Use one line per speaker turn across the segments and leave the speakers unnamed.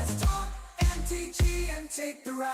let's talk MTG and take the ride.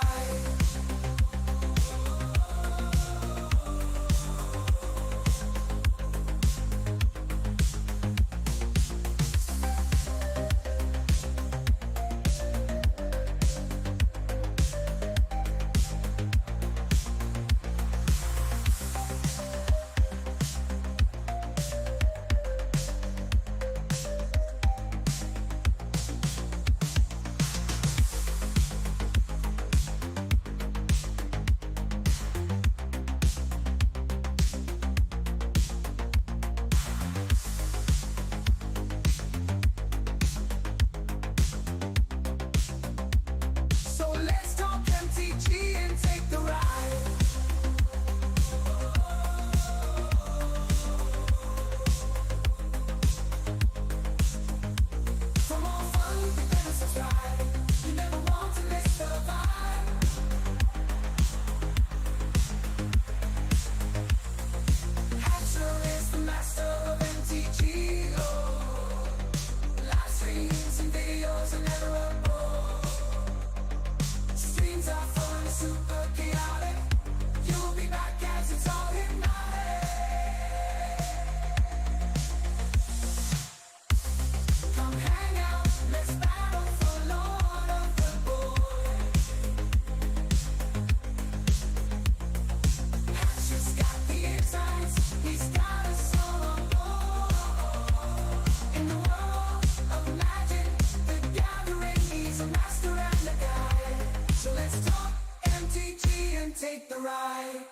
Take the ride.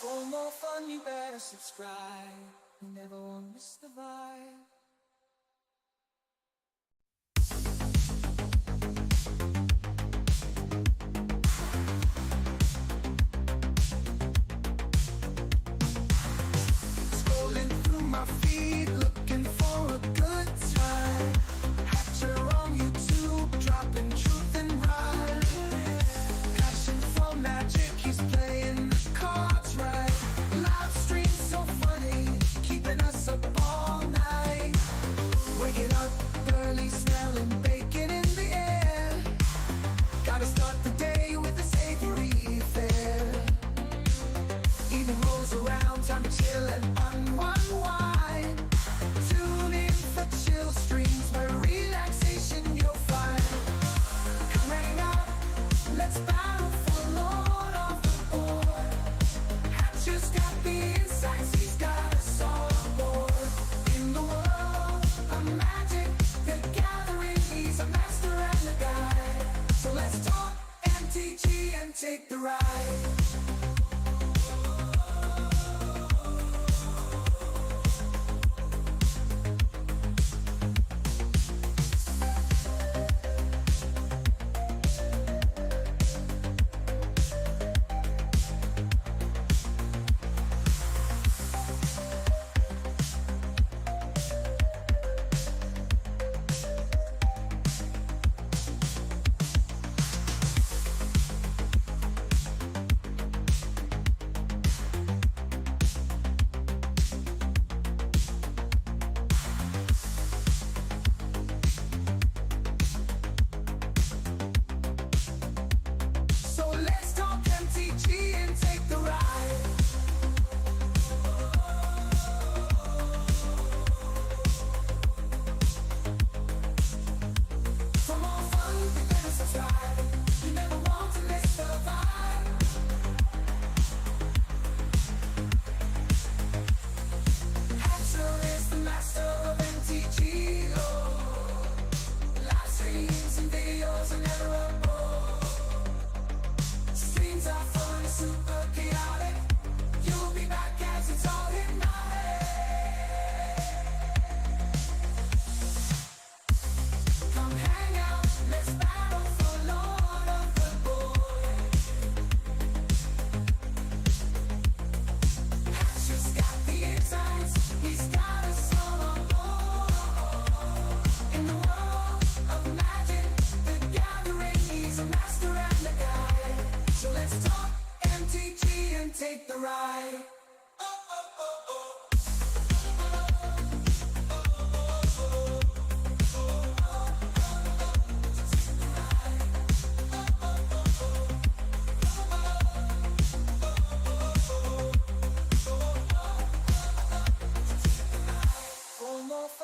For more fun, you better subscribe. You never want to miss the vibe. My feet looking for a good time. Hatcher on YouTube, dropping truth and rhyme. Passion for magic, he's playing the cards right. Live stream so funny, keeping us up all night. Waking up early, smelling bacon in the air. Gotta start the day with a savory affair. Evening rolls around, time to chill and unwind. Tune in for chill streams where relaxation you'll find. Come hang out, let's battle for Lord of the Board. Hatcher's got the insights, he's got us all aboard. In the world of magic, the gathering, he's a master and a guide. So let's talk MTG and take the ride.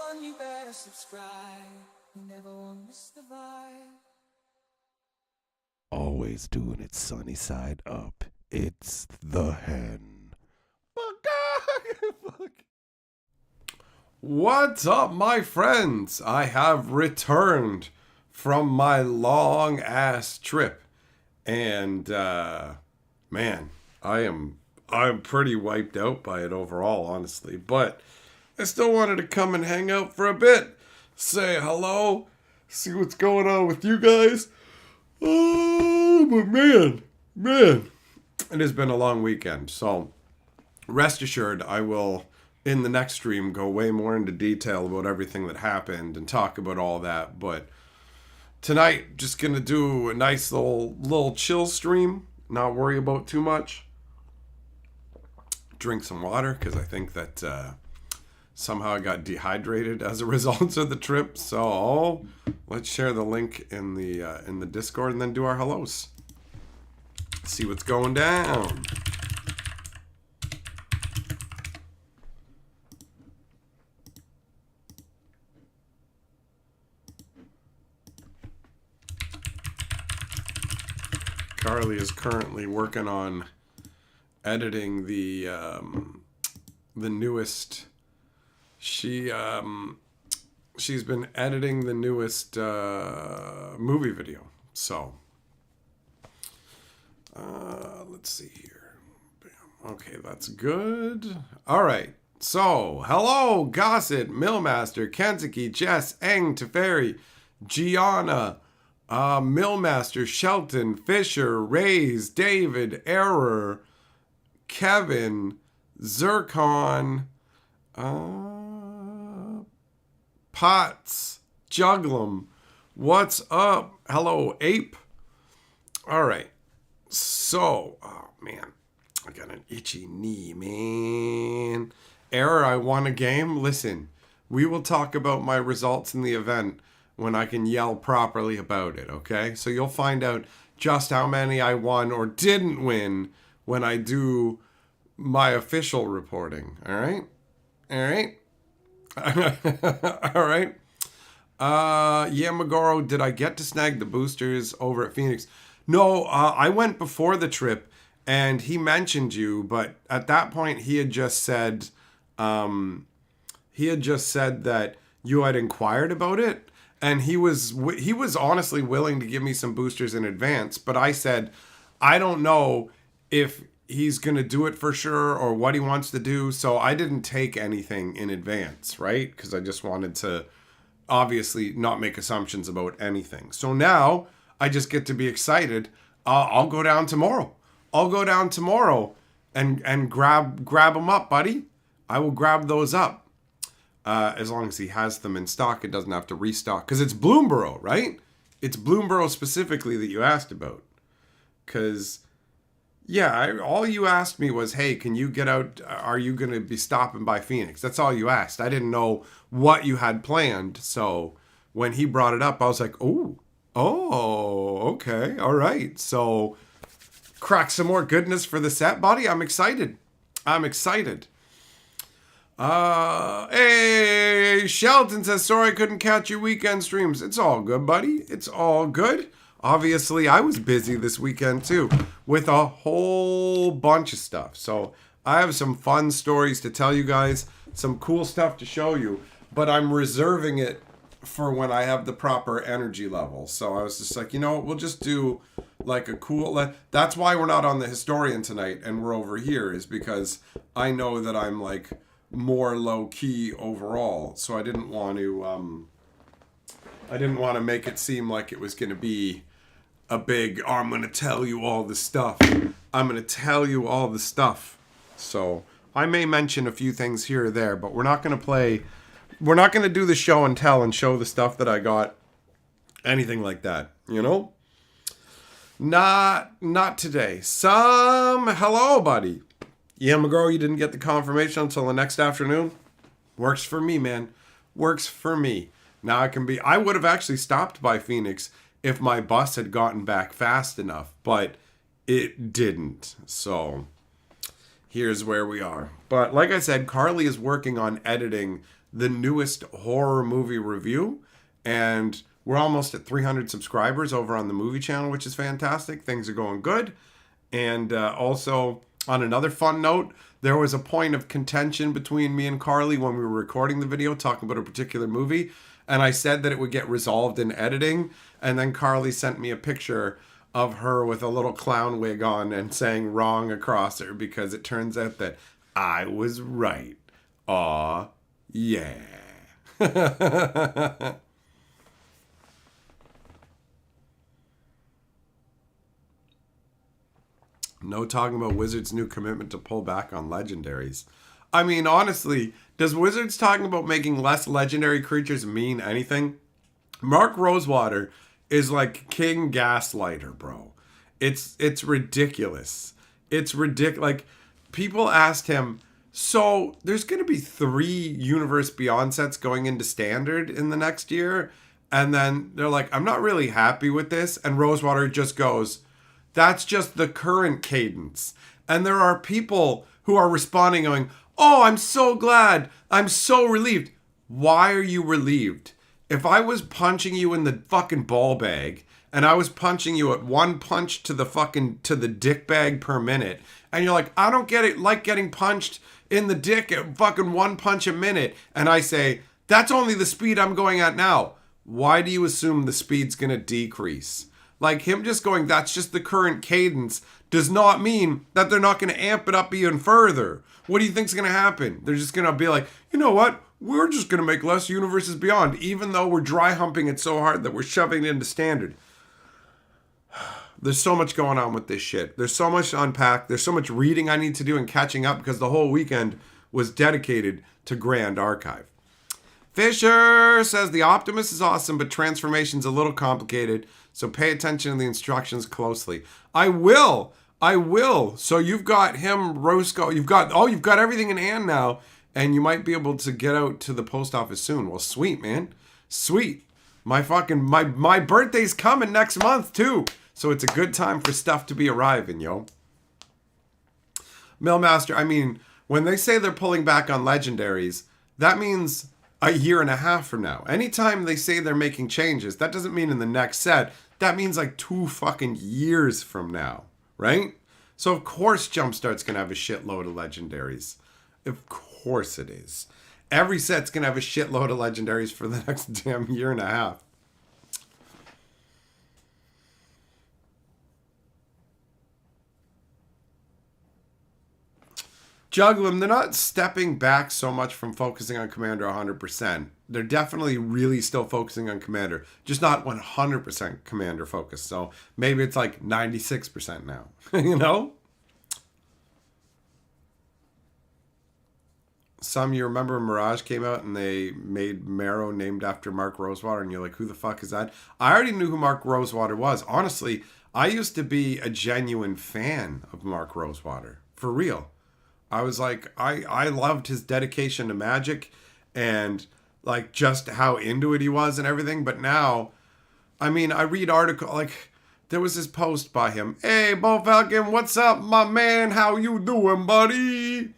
fun, you better subscribe. You never won't miss the vibe.
Always doing it sunny side up. It's the hen. Fuck. What's up, my friends? I have returned from my long ass trip, and man, I'm pretty wiped out by it overall, honestly. But I still wanted to come and hang out for a bit, say hello, see what's going on with you guys. Oh, but man, it has been a long weekend. So rest assured, I will, in the next stream, go way more into detail about everything that happened and talk about all that. But tonight, just gonna do a nice little chill stream, not worry about too much. Drink some water, because I think that somehow I got dehydrated as a result of the trip. So let's share the link in the Discord and then do our hellos. See what's going down. Carly is currently working on editing the newest. She's been editing the newest movie video. So let's see here. Bam. Okay, that's good. All right. So hello, Gossett, Millmaster, Kentucky, Jess, Eng, Teferi, Gianna, Millmaster, Shelton, Fisher, Rays, David, Error, Kevin, Zircon, Potts, Juglum, what's up? Hello, Ape. All right. So, oh man, I got an itchy knee, man. Error, I won a game. Listen, we will talk about my results in the event when I can yell properly about it, okay? So you'll find out just how many I won or didn't win when I do my official reporting, all right? All right? All right. Yeah, Magoro, did I get to snag the boosters over at Phoenix? No, I went before the trip and he mentioned you, but at that point he had just said that you had inquired about it, and he was honestly willing to give me some boosters in advance, but I said I don't know if he's going to do it for sure or what he wants to do. So I didn't take anything in advance, right? Because I just wanted to obviously not make assumptions about anything. So now I just get to be excited. I'll go down tomorrow. And grab them up, buddy. I will grab those up. As long as he has them in stock, it doesn't have to restock. Because it's Bloomborough, right? It's Bloomborough specifically that you asked about. Because yeah, all you asked me was, hey, can you get out? Are you going to be stopping by Phoenix? That's all you asked. I didn't know what you had planned. So when he brought it up, I was like, oh, okay. All right. So crack some more goodness for the set, buddy. I'm excited. Hey, Shelton says, sorry I couldn't catch your weekend streams. It's all good, buddy. It's all good. Obviously, I was busy this weekend too with a whole bunch of stuff. So I have some fun stories to tell you guys, some cool stuff to show you, but I'm reserving it for when I have the proper energy level. So I was just like, you know what, we'll just do like a cool... That's why we're not on the Historian tonight and we're over here, is because I know that I'm like more low key overall. So I didn't want to make it seem like it was going to be a big, I'm going to tell you all the stuff. So I may mention a few things here or there, but we're not going to do the show and tell and show the stuff that I got. Anything like that, you know? Not today. Hello, buddy. Yeah, McGraw, you didn't get the confirmation until the next afternoon? Works for me, man. Works for me. Now I would have actually stopped by Phoenix if my bus had gotten back fast enough, but it didn't. So here's where we are. But like I said, Carly is working on editing the newest horror movie review. And we're almost at 300 subscribers over on the movie channel, which is fantastic. Things are going good. And also, on another fun note, there was a point of contention between me and Carly when we were recording the video talking about a particular movie. And I said that it would get resolved in editing. And then Carly sent me a picture of her with a little clown wig on and saying wrong across her because it turns out that I was right. Aw, yeah. No talking about Wizards' new commitment to pull back on legendaries. I mean, honestly, does Wizards talking about making less legendary creatures mean anything? Mark Rosewater is like King Gaslighter, bro. It's ridiculous. It's ridiculous. Like, people asked him, so there's going to be 3 Universe Beyond sets going into Standard in the next year. And then they're like, I'm not really happy with this. And Rosewater just goes, that's just the current cadence. And there are people who are responding going, oh, I'm so glad. I'm so relieved. Why are you relieved? If I was punching you in the fucking ball bag and I was punching you at 1 punch to the dick bag per minute, and you're like, I don't get it, like getting punched in the dick at fucking 1 punch a minute, and I say, that's only the speed I'm going at now. Why do you assume the speed's gonna decrease? Like, him just going, that's just the current cadence, does not mean that they're not gonna amp it up even further. What do you think's gonna happen? They're just gonna be like, you know what? We're just going to make less Universes Beyond, even though we're dry humping it so hard that we're shoving it into Standard. There's so much going on with this shit. There's so much to unpack. There's so much reading I need to do and catching up because the whole weekend was dedicated to Grand Archive. Fisher says, the Optimist is awesome, but transformation's a little complicated, so pay attention to the instructions closely. I will. So you've got him, Roscoe. You've got everything in hand now. And you might be able to get out to the post office soon. Well, sweet, man. Sweet. My birthday's coming next month, too. So it's a good time for stuff to be arriving, yo. Millmaster, I mean, when they say they're pulling back on legendaries, that means a year and a half from now. Anytime they say they're making changes, that doesn't mean in the next set. That means like 2 fucking years from now, right? So of course Jumpstart's going to have a shitload of legendaries. Of course it is. Every set's going to have a shitload of legendaries for the next damn year and a half. Jugglin', they're not stepping back so much from focusing on Commander 100%. They're definitely really still focusing on Commander, just not 100% Commander focus. So maybe it's like 96% now, you know? You remember Mirage came out and they made Marrow named after Mark Rosewater, and you're like, who the fuck is that? I already knew who Mark Rosewater was. Honestly, I used to be a genuine fan of Mark Rosewater. For real. I was like, I loved his dedication to Magic and like just how into it he was and everything. But now, I mean, I read articles, like there was this post by him. Hey, Bo Falcon, what's up, my man? How you doing, buddy?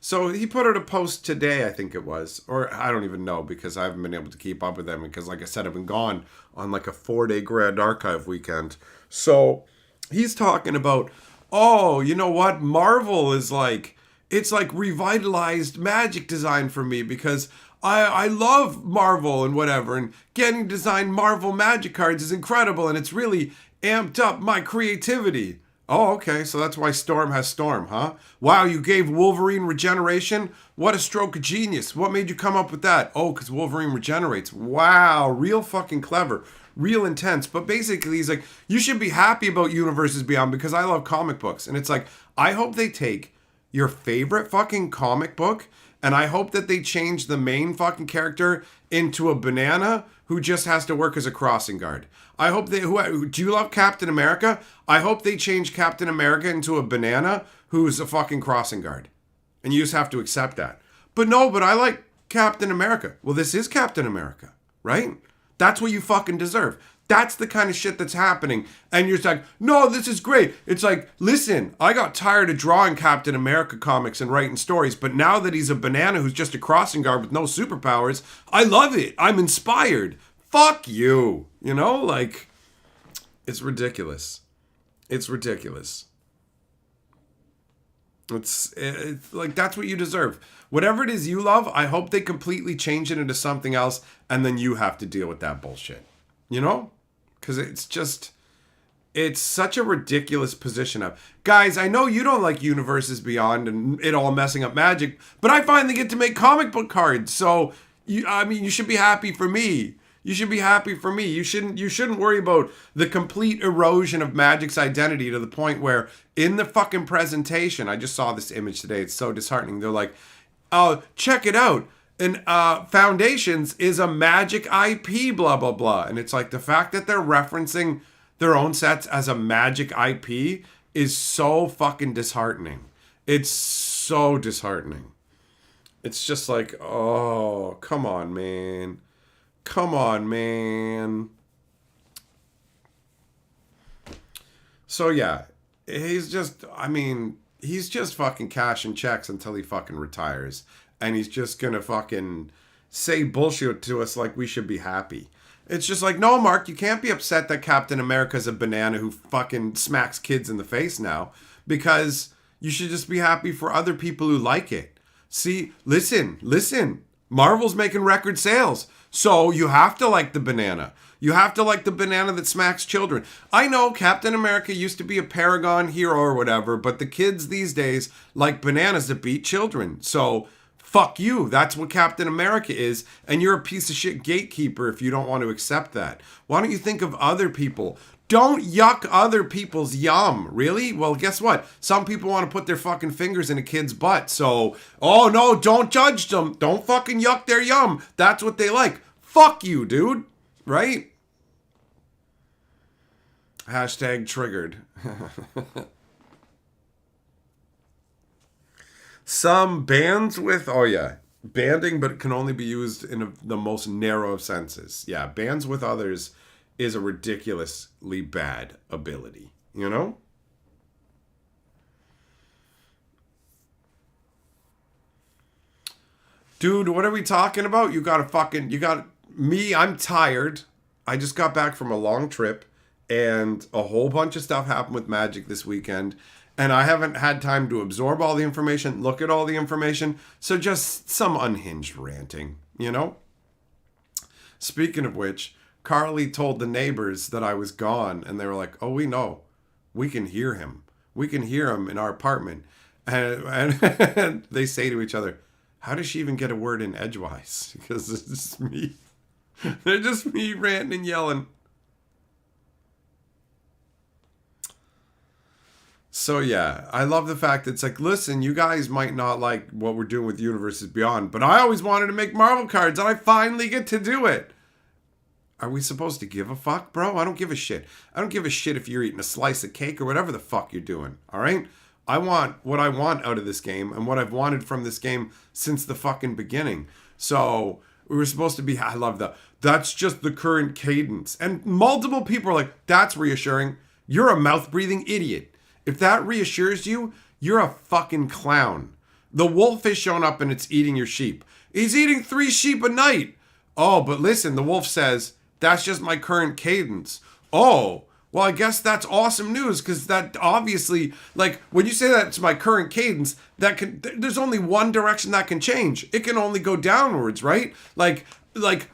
So he put out a post today, I think it was, or I don't even know because I haven't been able to keep up with them because, like I said, I've been gone on like a 4-day Grand Archive weekend. So he's talking about, oh, you know what? Marvel is like, it's like revitalized Magic design for me because I love Marvel and whatever, and getting to design Marvel Magic cards is incredible and it's really amped up my creativity. Oh, okay, so that's why Storm has Storm, huh? Wow, you gave Wolverine regeneration? What a stroke of genius. What made you come up with that? Oh, because Wolverine regenerates. Wow, real fucking clever. Real intense. But basically, he's like, you should be happy about Universes Beyond because I love comic books. And it's like, I hope they take your favorite fucking comic book and I hope that they change the main fucking character into a banana who just has to work as a crossing guard. I hope they... do you love Captain America? I hope they change Captain America into a banana who's a fucking crossing guard. And you just have to accept that. But no, but I like Captain America. Well, this is Captain America, right? That's what you fucking deserve. That's the kind of shit that's happening. And you're just like, no, this is great. It's like, listen, I got tired of drawing Captain America comics and writing stories, but now that he's a banana who's just a crossing guard with no superpowers, I love it. I'm inspired. Fuck you. You know, like, it's ridiculous. It's ridiculous. It's like, that's what you deserve. Whatever it is you love, I hope they completely change it into something else, and then you have to deal with that bullshit. You know? Because it's such a ridiculous position up. Guys, I know you don't like Universes Beyond and it all messing up Magic, but I finally get to make comic book cards, so, you should be happy for me. You should be happy for me. You shouldn't worry about the complete erosion of Magic's identity to the point where in the fucking presentation, I just saw this image today, it's so disheartening. They're like, oh, check it out. And Foundations is a Magic IP, blah, blah, blah. And it's like the fact that they're referencing their own sets as a Magic IP is so fucking disheartening. It's so disheartening. It's just like, oh, come on, man. Come on, man. So yeah, he's just fucking cashing checks until he fucking retires. And he's just gonna fucking say bullshit to us like we should be happy. It's just like, no, Mark, you can't be upset that Captain America's a banana who fucking smacks kids in the face now. Because you should just be happy for other people who like it. See, listen. Marvel's making record sales. So you have to like the banana. You have to like the banana that smacks children. I know Captain America used to be a paragon hero or whatever, but the kids these days like bananas that beat children. So fuck you. That's what Captain America is. And you're a piece of shit gatekeeper if you don't want to accept that. Why don't you think of other people? Don't yuck other people's yum. Really? Well, guess what? Some people want to put their fucking fingers in a kid's butt. So, oh no, don't judge them. Don't fucking yuck their yum. That's what they like. Fuck you, dude. Right? Hashtag triggered. Some bands with, oh yeah, banding, but it can only be used in the most narrow of senses. Yeah, bands with others is a ridiculously bad ability, you know? Dude, what are we talking about? Me, I'm tired. I just got back from a long trip and a whole bunch of stuff happened with Magic this weekend. And I haven't had time to absorb all the information, look at all the information. So just some unhinged ranting, you know? Speaking of which, Carly told the neighbors that I was gone, and they were like, oh, we know. We can hear him. We can hear him in our apartment. And they say to each other, how does she even get a word in edgewise? Because it's just me. They're just me ranting and yelling. So yeah, I love the fact that it's like, listen, you guys might not like what we're doing with Universes Beyond, but I always wanted to make Marvel cards, and I finally get to do it. Are we supposed to give a fuck, bro? I don't give a shit. I don't give a shit if you're eating a slice of cake or whatever the fuck you're doing, all right? I want what I want out of this game and what I've wanted from this game since the fucking beginning. So we were supposed to be, I love that. That's just the current cadence. And multiple people are like, that's reassuring. You're a mouth-breathing idiot. If that reassures you, you're a fucking clown. The wolf has shown up and it's eating your sheep. He's eating 3 sheep a night. Oh, but listen, the wolf says, that's just my current cadence. Oh, well, I guess that's awesome news because that obviously, like, when you say that it's my current cadence, there's only one direction that can change. It can only go downwards, right? Like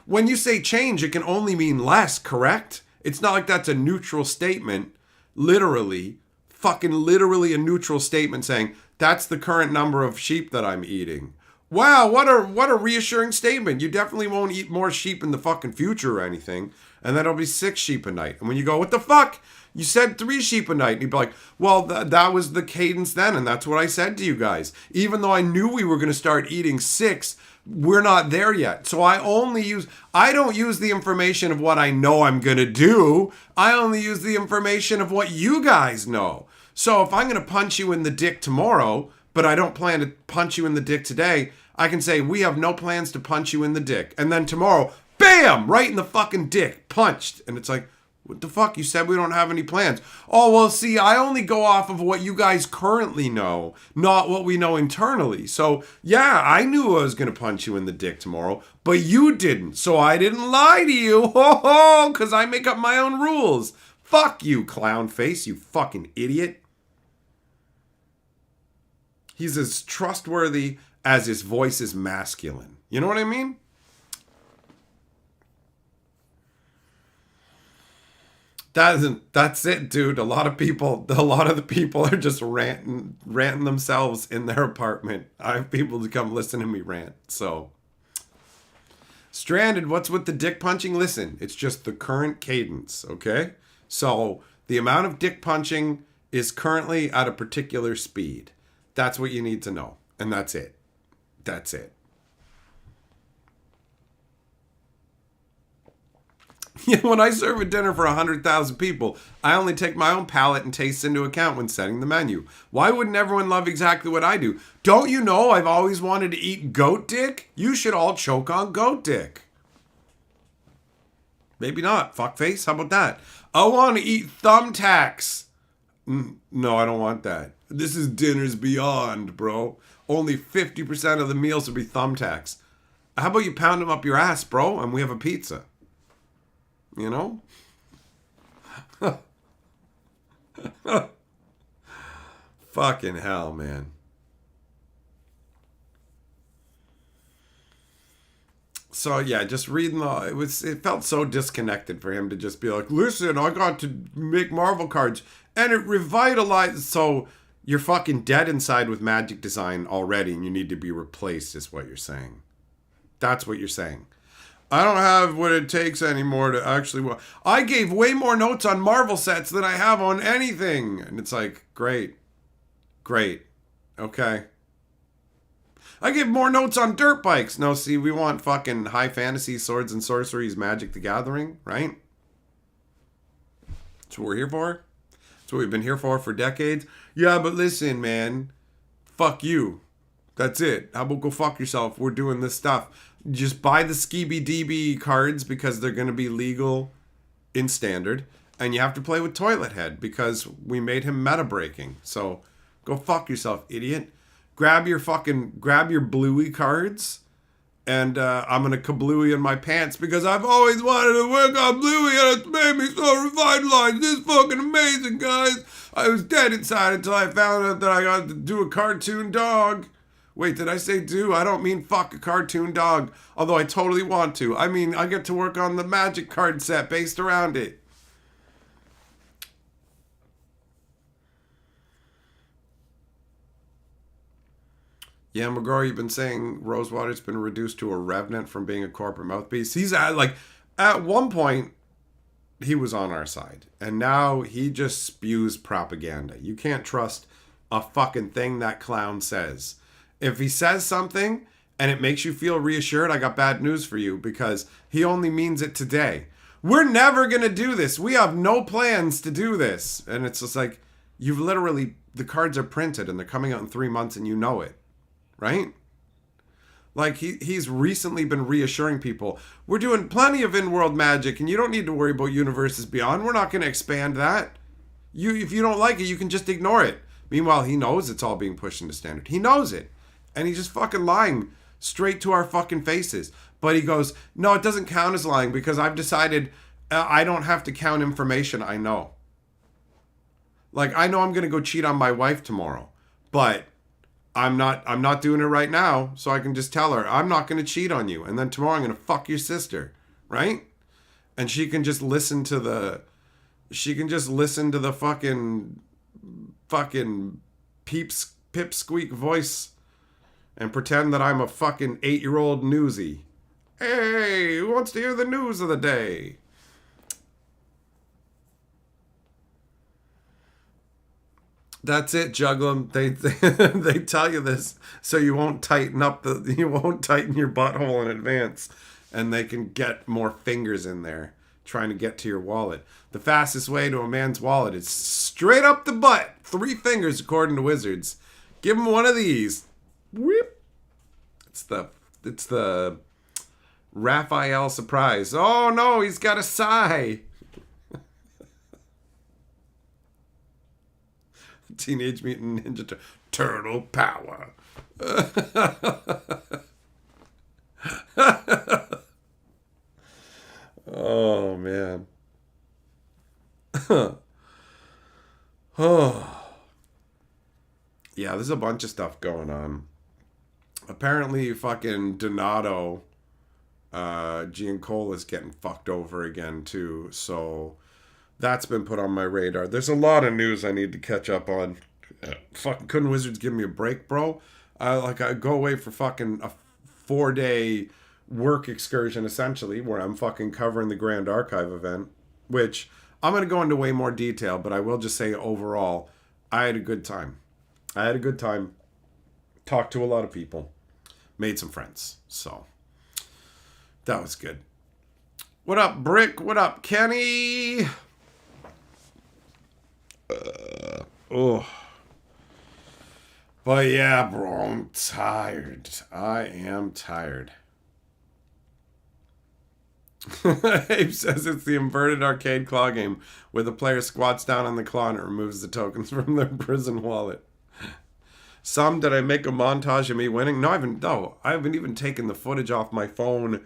when you say change, it can only mean less, correct? It's not like that's a neutral statement. Literally a neutral statement saying, that's the current number of sheep that I'm eating. Wow, what a reassuring statement. You definitely won't eat more sheep in the fucking future or anything. And then it'll be 6 sheep a night. And when you go, what the fuck? You said 3 sheep a night. And you'd be like, well, that was the cadence then. And that's what I said to you guys. Even though I knew we were going to start eating 6, we're not there yet. So I don't use the information of what I know I'm going to do. I only use the information of what you guys know. So if I'm going to punch you in the dick tomorrow, but I don't plan to punch you in the dick today, I can say, we have no plans to punch you in the dick. And then tomorrow, bam, right in the fucking dick, punched. And it's like, What the fuck? You said we don't have any plans. Oh, well, see, I only go off of what you guys currently know, not what we know internally. So, yeah, I knew I was going to punch you in the dick tomorrow, but you didn't. So I didn't lie to you. Ho ho, because I make up my own rules. Fuck you, clown face, you fucking idiot. He's as trustworthy as his voice is masculine. You know what I mean? That's it, dude. A lot of the people are just ranting themselves in their apartment. I have people to come listen to me rant. So, Stranded, what's with the dick punching? Listen, it's just the current cadence, okay? So, the amount of dick punching is currently at a particular speed. That's what you need to know. And that's it. That's it. Yeah, when I serve a dinner for 100,000 people, I only take my own palate and taste into account when setting the menu. Why wouldn't everyone love exactly what I do? Don't you know I've always wanted to eat goat dick? You should all choke on goat dick. Maybe not. Fuckface, how about that? I want to eat thumbtacks. No, I don't want that. This is Dinner's Beyond, bro. Only 50% of the meals will be thumbtacks. How about you pound them up your ass, bro, and we have a pizza? You know? Fucking hell, man. So yeah, just reading it felt so disconnected for him to just be like, listen, I got to make Marvel cards and it revitalized. So you're fucking dead inside with Magic Design already and you need to be replaced is what you're saying. That's what you're saying. I don't have what it takes anymore to actually... I gave way more notes on Marvel sets than I have on anything. And it's like, great. Great. Okay. I gave more notes on dirt bikes. No, see, we want fucking high fantasy, swords and sorceries, Magic the Gathering, right? That's what we're here for. That's what we've been here for decades. Yeah, but listen, man. Fuck you. That's it. How about go fuck yourself? We're doing this stuff. Just buy the Skibby DB cards because they're going to be legal in standard. And you have to play with Toilet Head because we made him meta breaking. So go fuck yourself, idiot. Grab your bluey cards. And I'm going to kablooey in my pants because I've always wanted to work on bluey and it's made me so revitalized. This is fucking amazing, guys. I was dead inside until I found out that I got to do a cartoon dog. Wait, did I say do? I don't mean fuck a cartoon dog, although I totally want to. I mean, I get to work on the Magic card set based around it. Yeah, McGraw, you've been saying Rosewater's been reduced to a revenant from being a corporate mouthpiece. He's at one point, he was on our side, and now he just spews propaganda. You can't trust a fucking thing that clown says. If he says something and it makes you feel reassured, I got bad news for you because he only means it today. We're never going to do this. We have no plans to do this. And it's just like, the cards are printed and they're coming out in 3 months and you know it, right? Like he's recently been reassuring people, we're doing plenty of in-world Magic and you don't need to worry about Universes Beyond. We're not going to expand that. If you don't like it, you can just ignore it. Meanwhile, he knows it's all being pushed into standard. He knows it. And he's just fucking lying straight to our fucking faces. But he goes, no, it doesn't count as lying because I've decided I don't have to count information I know. Like, I know I'm going to go cheat on my wife tomorrow. But I'm not doing it right now. So I can just tell her, I'm not going to cheat on you. And then tomorrow I'm going to fuck your sister. Right? And she can just listen to the fucking pipsqueak voice and pretend that I'm a fucking 8-year-old newsie. Hey, who wants to hear the news of the day? That's it, Juglum. They tell you this so you won't tighten your butthole in advance, and they can get more fingers in there trying to get to your wallet. The fastest way to a man's wallet is straight up the butt. 3 fingers, according to Wizards. Give him one of these. Whip. It's the Raphael surprise. Oh no, he's got a sigh. Teenage Mutant Ninja Turtle power. Oh, man. Oh. Yeah, there's a bunch of stuff going on. Apparently, fucking Donato, Giancola's getting fucked over again, too. So, that's been put on my radar. There's a lot of news I need to catch up on. Fucking couldn't Wizards give me a break, bro? I go away for fucking a 4-day work excursion, essentially, where I'm fucking covering the Grand Archive event, which I'm going to go into way more detail, but I will just say overall, I had a good time. Talked to a lot of people. Made some friends. So, that was good. What up, Brick? What up, Kenny? Oh. But yeah, bro, I'm tired. I am tired. Abe says it's the inverted arcade claw game where the player squats down on the claw and it removes the tokens from their prison wallet. Did I make a montage of me winning? No, I haven't even taken the footage off my phone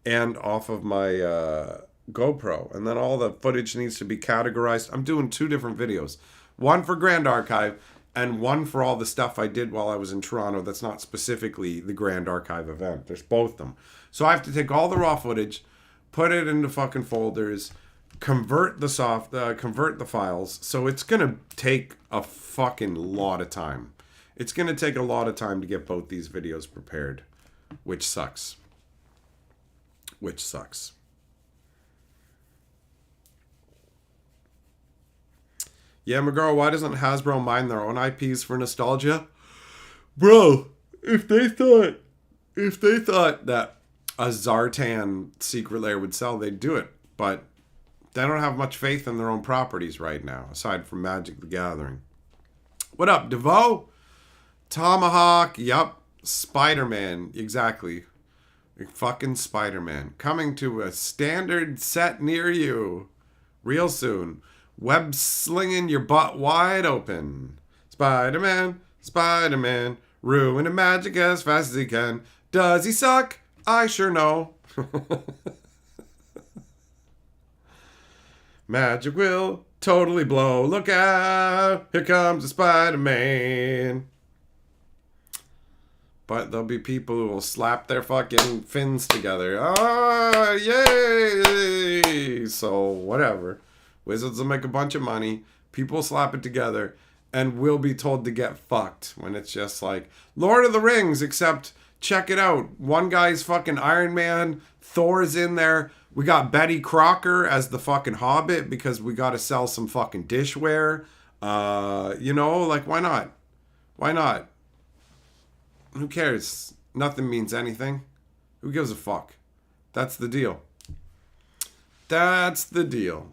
and off of my GoPro. And then all the footage needs to be categorized. I'm doing 2 different videos. One for Grand Archive and one for all the stuff I did while I was in Toronto that's not specifically the Grand Archive event. There's both of them. So I have to take all the raw footage, put it into fucking folders, convert the files. So it's going to take a fucking lot of time. It's going to take a lot of time to get both these videos prepared, which sucks. Yeah, McGraw, why doesn't Hasbro mine their own IPs for nostalgia? Bro, if they thought that a Zartan Secret Lair would sell, they'd do it. But they don't have much faith in their own properties right now, aside from Magic the Gathering. What up, DeVoe? Tomahawk, yup. Spider-Man, exactly. Fucking Spider-Man. Coming to a standard set near you. Real soon. Web slinging your butt wide open. Spider-Man, Spider-Man. Ruining magic as fast as he can. Does he suck? I sure know. Magic will totally blow. Look out. Here comes the Spider-Man. But there'll be people who will slap their fucking fins together. Ah, yay! So, whatever. Wizards will make a bunch of money. People slap it together. And we'll be told to get fucked. When it's just like, Lord of the Rings, except, check it out. One guy's fucking Iron Man. Thor's in there. We got Betty Crocker as the fucking Hobbit because we got to sell some fucking dishware. Like, why not? Why not? Who cares? Nothing means anything. Who gives a fuck? That's the deal. That's the deal.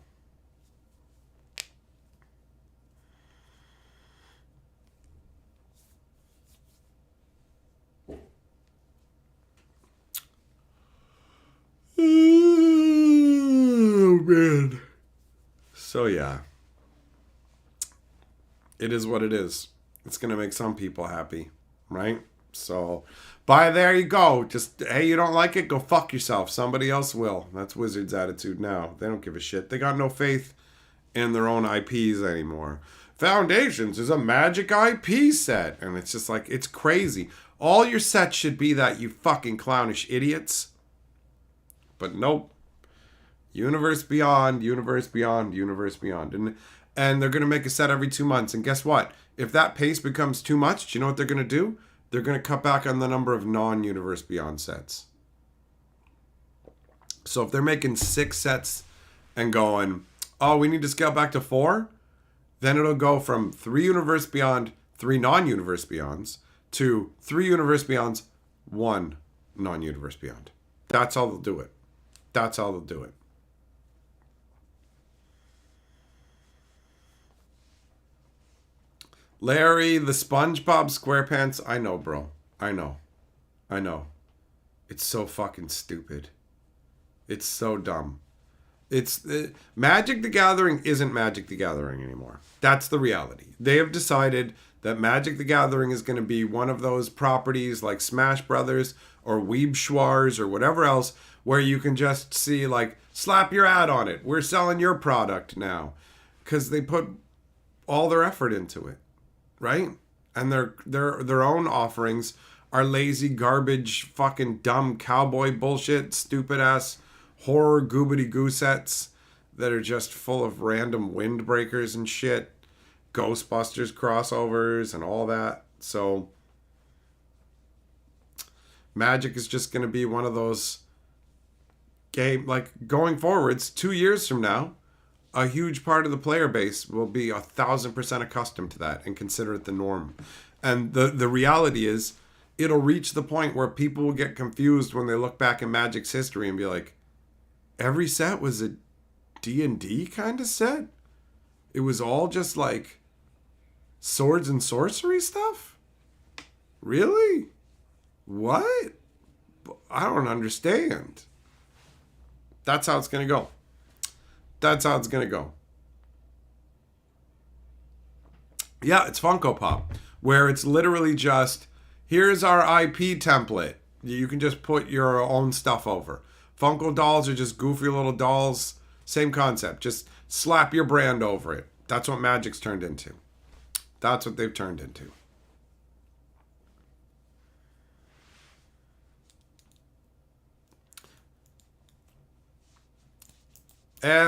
Oh, man. So, yeah. It is what it is. It's going to make some people happy, right? So, there you go. Just, hey, you don't like it? Go fuck yourself. Somebody else will. That's Wizards' attitude now. They don't give a shit. They got no faith in their own IPs anymore. Foundations is a Magic IP set. And it's just like, it's crazy. All your sets should be that, you fucking clownish idiots. But nope. Universe Beyond, Universe Beyond, Universe Beyond. And they're going to make a set every 2 months. And guess what? If that pace becomes too much, do you know what they're going to do? They're going to cut back on the number of non-Universe Beyond sets. So if they're making 6 sets and going, oh, we need to scale back to 4, then it'll go from 3 Universe Beyond, 3 non-Universe Beyonds, to 3 Universe Beyonds, 1 non-Universe Beyond. That's how they'll do it. That's how they'll do it. Larry, the SpongeBob SquarePants. I know, bro. I know. It's so fucking stupid. It's so dumb. It's Magic the Gathering isn't Magic the Gathering anymore. That's the reality. They have decided that Magic the Gathering is going to be one of those properties like Smash Brothers or Weeb Schwars or whatever else where you can just see like slap your ad on it. We're selling your product now because they put all their effort into it, right? And their own offerings are lazy, garbage, fucking dumb cowboy bullshit, stupid ass horror goobity goosettes that are just full of random windbreakers and shit, Ghostbusters crossovers and all that. So Magic is just going to be one of those game, like going forwards 2 years from now, a huge part of the player base will be 1,000% accustomed to that and consider it the norm. And the reality is it'll reach the point where people will get confused when they look back in Magic's history and be like, every set was a D&D kind of set? It was all just like swords and sorcery stuff? Really? What? I don't understand. That's how it's going to go. That's how it's going to go. Yeah, it's Funko Pop, where it's literally just, here's our IP template. You can just put your own stuff over. Funko dolls are just goofy little dolls. Same concept. Just slap your brand over it. That's what Magic's turned into. That's what they've turned into.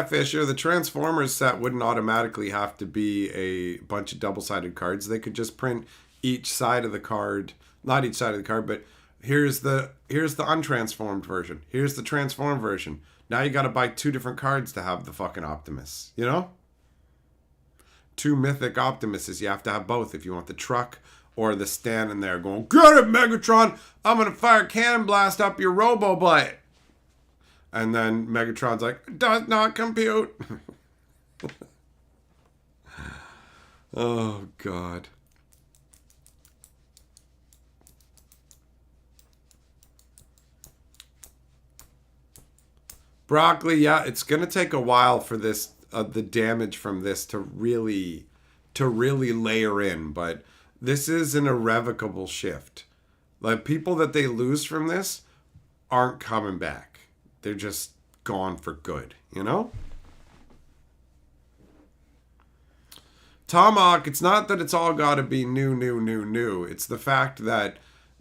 Fisher, the Transformers set wouldn't automatically have to be a bunch of double-sided cards. They could just print each side of the card. Not each side of the card, but here's the untransformed version. Here's the transformed version. Now you got to buy 2 different cards to have the fucking Optimus. You know? 2 mythic Optimuses. You have to have both if you want the truck or the standing there going, get it, Megatron! I'm going to fire cannon blast up your Robo-Butt. And then Megatron's like, does not compute. Oh, God. Broccoli, yeah, it's going to take a while for this, the damage from this to really layer in. But this is an irrevocable shift. Like, people that they lose from this aren't coming back. They're just gone for good, you know? Tomahawk, it's not that it's all got to be new. It's the fact that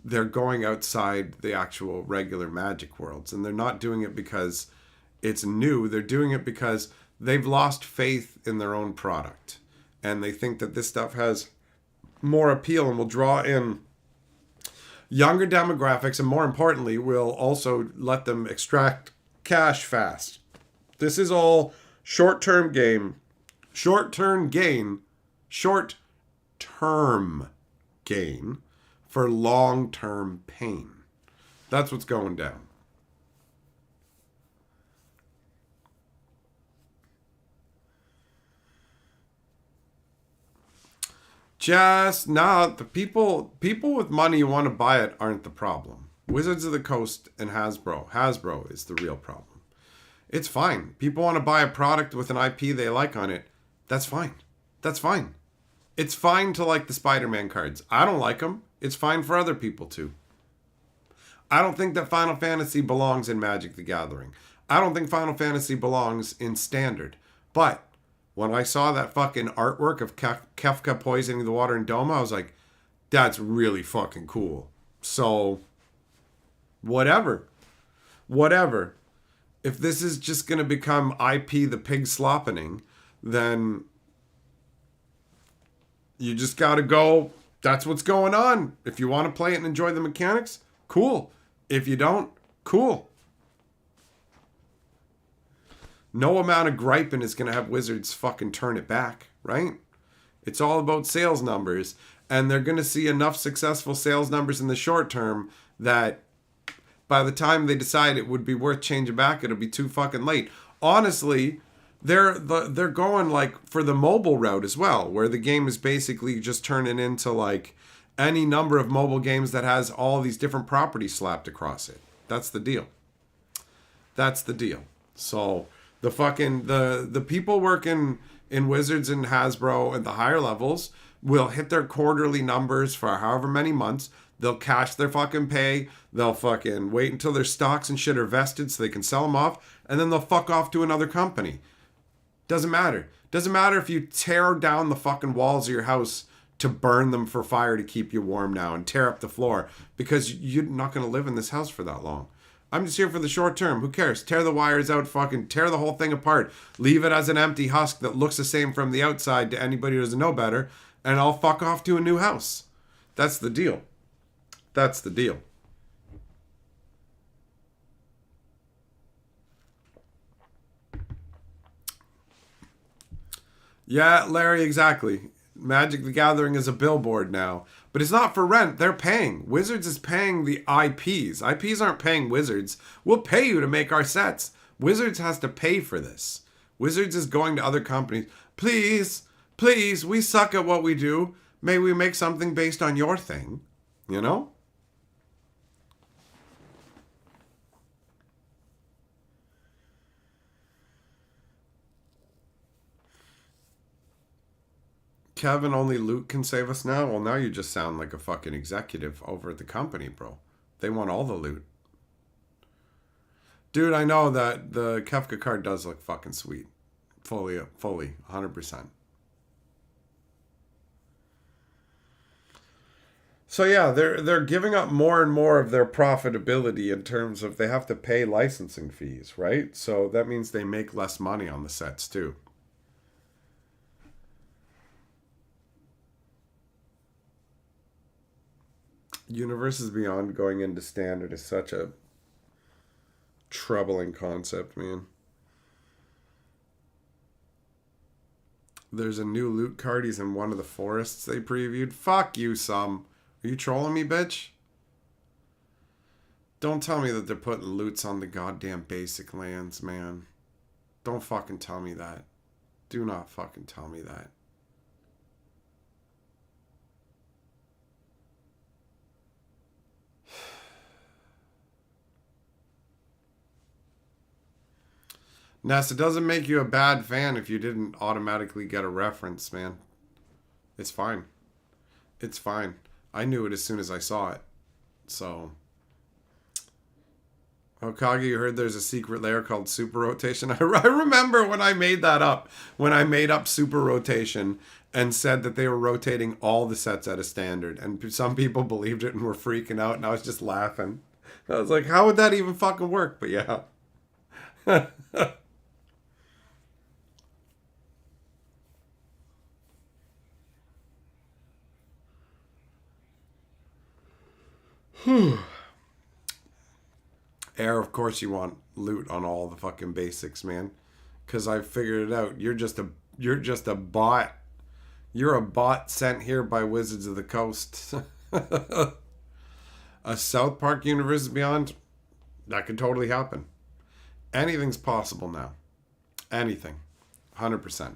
they're going outside the actual regular Magic worlds. And they're not doing it because it's new. They're doing it because they've lost faith in their own product. And they think that this stuff has more appeal and will draw in younger demographics, and more importantly, will also let them extract cash fast. This is all short-term gain for long-term pain. That's what's going down. Just not the people with money who want to buy it aren't the problem. Wizards of the Coast and Hasbro is the real problem. It's fine. People want to buy a product with an IP they like on it. That's fine. That's fine. It's fine to like the Spider-Man cards. I don't like them. It's fine for other people to. I don't think that Final Fantasy belongs in Magic the Gathering. I don't think Final Fantasy belongs in Standard. But when I saw that fucking artwork of Kefka poisoning the water in Doma, I was like, that's really fucking cool. So, whatever. If this is just going to become IP the pig sloppening, then you just got to go, that's what's going on. If you want to play it and enjoy the mechanics, cool. If you don't, cool. No amount of griping is going to have Wizards fucking turn it back, right? It's all about sales numbers. And they're going to see enough successful sales numbers in the short term that by the time they decide it would be worth changing back, it'll be too fucking late. Honestly, they're going like for the mobile route as well, where the game is basically just turning into like any number of mobile games that has all these different properties slapped across it. That's the deal. So The people working in Wizards and Hasbro at the higher levels will hit their quarterly numbers for however many months. They'll cash their fucking pay. They'll fucking wait until their stocks and shit are vested so they can sell them off, and then they'll fuck off to another company. Doesn't matter. Doesn't matter if you tear down the fucking walls of your house to burn them for fire to keep you warm now and tear up the floor, because you're not going to live in this house for that long. I'm just here for the short term. Who cares? Tear the wires out, fucking tear the whole thing apart. Leave it as an empty husk that looks the same from the outside to anybody who doesn't know better, and I'll fuck off to a new house. That's the deal. That's the deal. Yeah, Larry, exactly. Magic the Gathering is a billboard now. But it's not for rent. They're paying. Wizards is paying the IPs. IPs aren't paying Wizards. We'll pay you to make our sets. Wizards has to pay for this. Wizards is going to other companies. Please, please, we suck at what we do. May we make something based on your thing? You know? Kevin, only loot can save us now? Well, now you just sound like a fucking executive over at the company, bro. They want all the loot. Dude, I know that the Kefka card does look fucking sweet. Fully, 100%. So yeah, they're giving up more and more of their profitability in terms of they have to pay licensing fees, right? So that means they make less money on the sets too. Universes Beyond going into standard is such a troubling concept, man. There's a new loot card. He's in one of the forests they previewed. Fuck you, some. Are you trolling me, bitch? Don't tell me that they're putting loots on the goddamn basic lands, man. Don't fucking tell me that. Do not fucking tell me that. Ness, it doesn't make you a bad fan if you didn't automatically get a reference, man. It's fine. It's fine. I knew it as soon as I saw it. So. Okage, you heard there's a secret layer called Super Rotation? I remember when I made that up. When I made up Super Rotation and said that they were rotating all the sets at a standard. And some people believed it and were freaking out. And I was just laughing. I was like, how would that even fucking work? But yeah. Air, of course you want loot on all the fucking basics, man. Cause I figured it out. You're just a bot. You're a bot sent here by Wizards of the Coast. A South Park Universe Beyond? That could totally happen. Anything's possible now. Anything. 100%.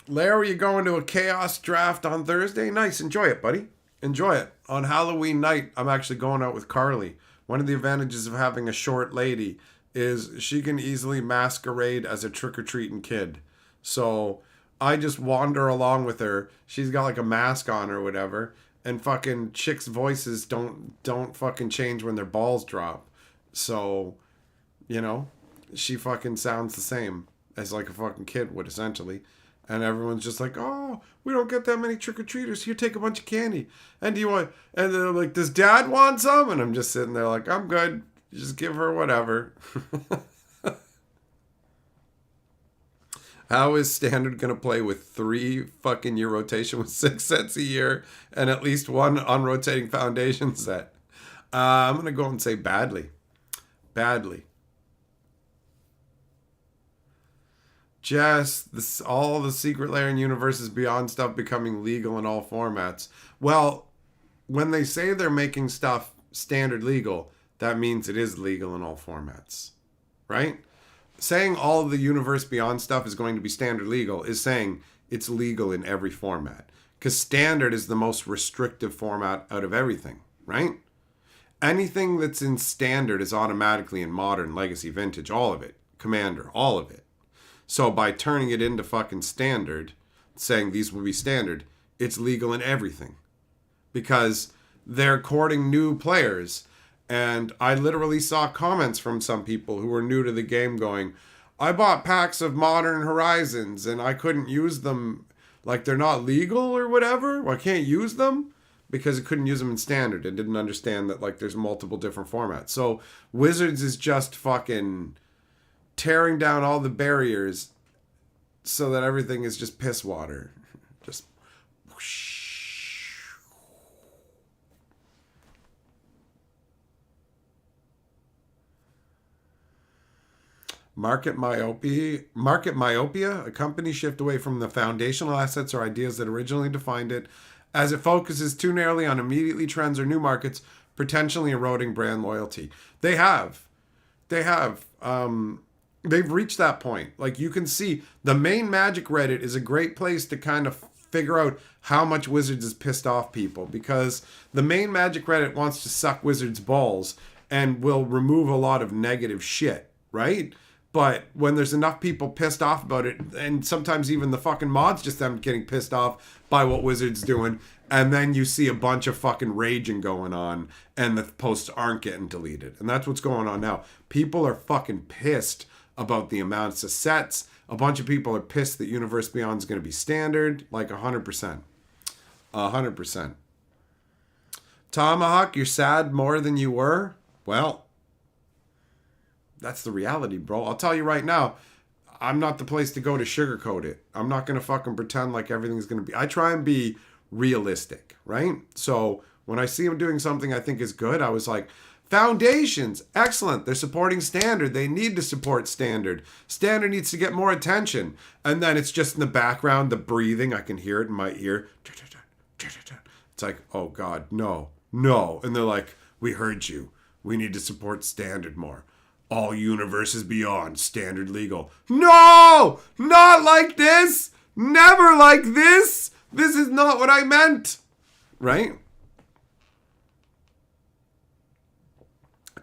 Larry, you going to a chaos draft on Thursday? Nice. Enjoy it, buddy. Enjoy it. On Halloween night, I'm actually going out with Carly. One of the advantages of having a short lady is she can easily masquerade as a trick-or-treating kid. So I just wander along with her. She's got like a mask on or whatever. And fucking chicks' voices don't fucking change when their balls drop. So, you know, she fucking sounds the same as like a fucking kid would essentially. And everyone's just like, oh, we don't get that many trick-or-treaters. Here, take a bunch of candy. And do you want... And they're like, does Dad want some? And I'm just sitting there like, I'm good. Just give her whatever. How is Standard going to play with 3 fucking year rotation with 6 sets a year and at least 1 unrotating foundation set? I'm going to go and say badly. Badly. Just this, all the secret layer and Universes Beyond stuff becoming legal in all formats. Well, when they say they're making stuff standard legal, that means it is legal in all formats, right? Saying all of the Universe Beyond stuff is going to be standard legal is saying it's legal in every format. Because standard is the most restrictive format out of everything, right? Anything that's in standard is automatically in modern, legacy, vintage, all of it. Commander, all of it. So by turning it into fucking standard, saying these will be standard, it's legal in everything. Because they're courting new players. And I literally saw comments from some people who were new to the game going, I bought packs of Modern Horizons and I couldn't use them. Like they're not legal or whatever. Well, I can't use them because I couldn't use them in standard and didn't understand that like there's multiple different formats. So Wizards is just fucking tearing down all the barriers so that everything is just piss water. Just whoosh. Market myopia, a company shift away from the foundational assets or ideas that originally defined it, as it focuses too narrowly on immediately trends or new markets, potentially eroding brand loyalty. They have. They've reached that point. Like you can see, the main Magic Reddit is a great place to kind of figure out how much Wizards has pissed off people, because the main Magic Reddit wants to suck Wizards' balls and will remove a lot of negative shit, right? But when there's enough people pissed off about it, and sometimes even the fucking mods just end up getting pissed off by what Wizards doing, and then you see a bunch of fucking raging going on, and the posts aren't getting deleted. And that's what's going on now. People are fucking pissed about the amounts of sets. A bunch of people are pissed that Universe Beyond is going to be standard, like 100%. 100%. Tomahawk, you're sad more than you were? Well, that's the reality, bro. I'll tell you right now, I'm not the place to go to sugarcoat it. I'm not going to fucking pretend like everything's going to be... I try and be realistic, right? So when I see them doing something I think is good, I was like, Foundations, excellent. They're supporting standard. They need to support standard. Standard needs to get more attention. And then it's just in the background, the breathing. I can hear it in my ear. It's like, oh God, no. And they're like, we heard you. We need to support standard more. All universes beyond, standard legal. No! Not like this! Never like this! This is not what I meant! Right?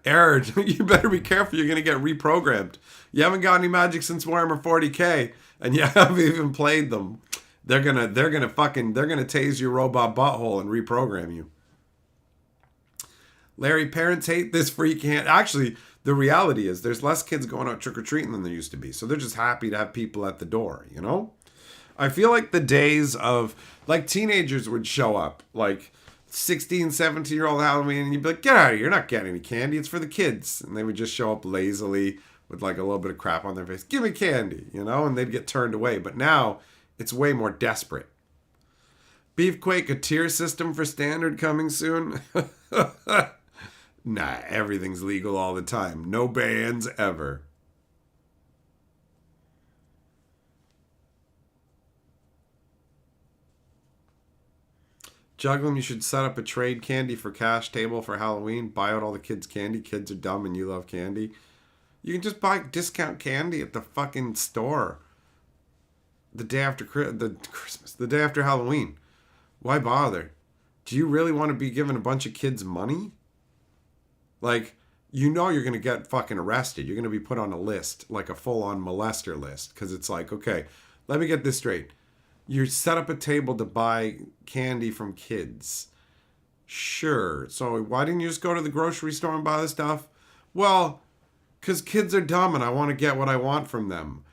Error, you better be careful, you're going to get reprogrammed. You haven't got any Magic since Warhammer 40k, and you haven't even played them. They're gonna tase your robot butthole and reprogram you. Larry, parents hate this free can't. Actually, the reality is there's less kids going out trick-or-treating than there used to be. So they're just happy to have people at the door, you know? I feel like the days of, like, teenagers would show up, like 16, 17-year-old Halloween, and you'd be like, get out of here, you're not getting any candy, it's for the kids. And they would just show up lazily with like a little bit of crap on their face. Give me candy, you know? And they'd get turned away. But now it's way more desperate. Beefquake, a tier system for standard coming soon? Nah, everything's legal all the time. No bans ever. Juggling, you should set up a trade candy for cash table for Halloween. Buy out all the kids' candy. Kids are dumb and you love candy. You can just buy discount candy at the fucking store. The day after the day after Halloween. Why bother? Do you really want to be giving a bunch of kids money? Like, you know you're going to get fucking arrested. You're going to be put on a list, like a full-on molester list. Because it's like, okay, let me get this straight. You set up a table to buy candy from kids. Sure. So why didn't you just go to the grocery store and buy the stuff? Well, because kids are dumb and I want to get what I want from them.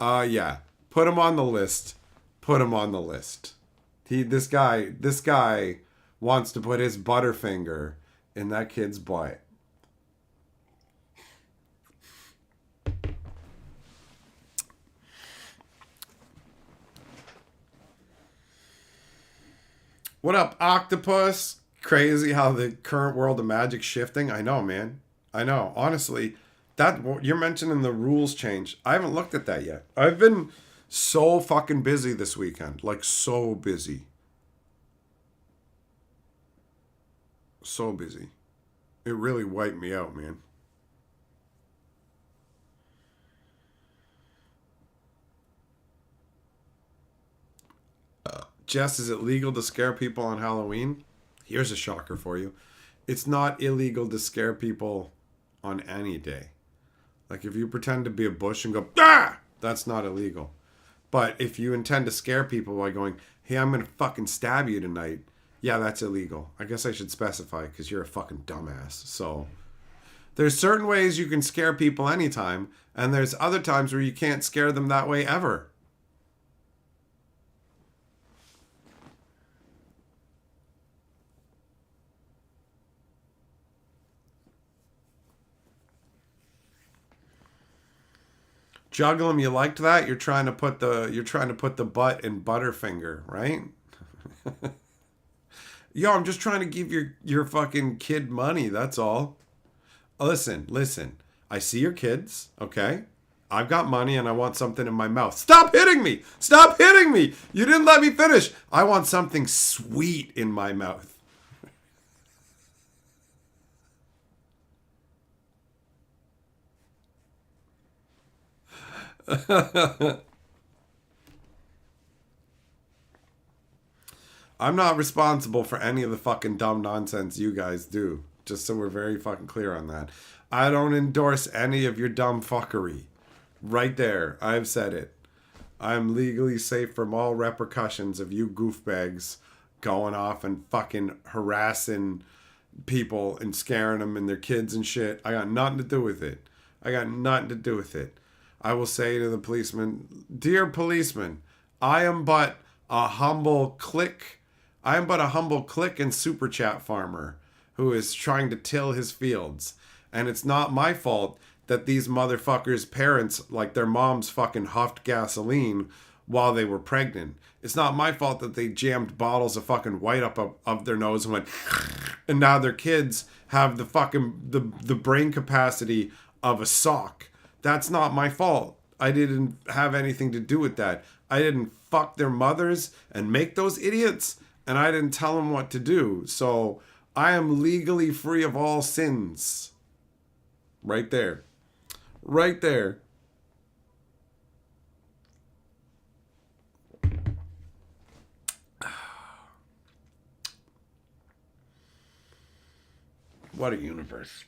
Yeah. Put them on the list. Put them on the list. This guy wants to put his Butterfinger in that kid's butt. What up, Octopus? Crazy how the current world of Magic's shifting. I know, man. I know. Honestly, that you're mentioning the rules change. I haven't looked at that yet. I've been so fucking busy this weekend. Like, so busy. So busy. It really wiped me out, man. Jess, is it legal to scare people on Halloween? Here's a shocker for you. It's not illegal to scare people on any day. Like if you pretend to be a bush and go, ah, that's not illegal. But if you intend to scare people by going, hey, I'm going to fucking stab you tonight, yeah, that's illegal. I guess I should specify because you're a fucking dumbass. So there's certain ways you can scare people anytime, and there's other times where you can't scare them that way ever. Juggle 'em, you liked that? You're trying to put the butt in Butterfinger, right? Yo, I'm just trying to give your fucking kid money, that's all. Listen. I see your kids, okay? I've got money and I want something in my mouth. Stop hitting me! Stop hitting me! You didn't let me finish. I want something sweet in my mouth. I'm not responsible for any of the fucking dumb nonsense you guys do. Just so we're very fucking clear on that. I don't endorse any of your dumb fuckery. Right there. I've said it. I'm legally safe from all repercussions of you goofbags going off and fucking harassing people and scaring them and their kids and shit. I got nothing to do with it. I will say to the policeman, dear policeman, I am but a humble click and super chat farmer who is trying to till his fields. And it's not my fault that these motherfuckers' parents, like their moms, fucking huffed gasoline while they were pregnant. It's not my fault that they jammed bottles of fucking white up of their nose and went, and now their kids have the fucking the brain capacity of a sock. That's not my fault. I didn't have anything to do with that. I didn't fuck their mothers and make those idiots, and I didn't tell them what to do. So I am legally free of all sins. Right there. Right there. What a universe.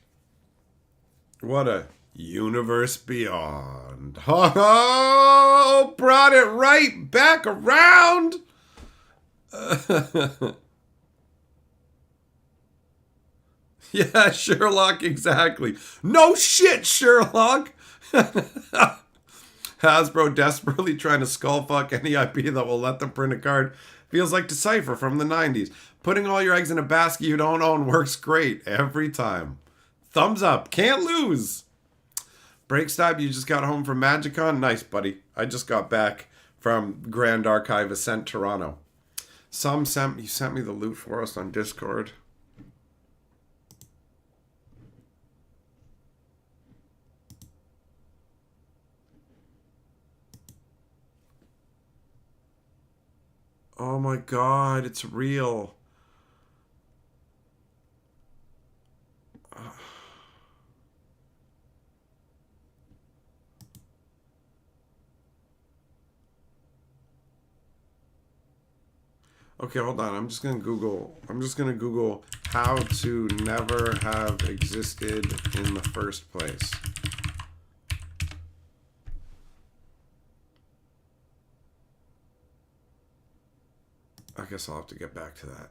What a universe beyond. Oh, brought it right back around. Yeah, Sherlock, exactly. No shit, Sherlock. Hasbro desperately trying to skullfuck any IP that will let them print a card. Feels like Decipher from the 90s. Putting all your eggs in a basket you don't own works great every time. Thumbs up. Can't lose. Breakstab, you just got home from MagicCon? Nice, buddy. I just got back from Grand Archive Ascent Toronto. You sent me the loot for us on Discord. Oh my god, it's real. Okay, hold on. I'm just gonna Google how to never have existed in the first place. I guess I'll have to get back to that.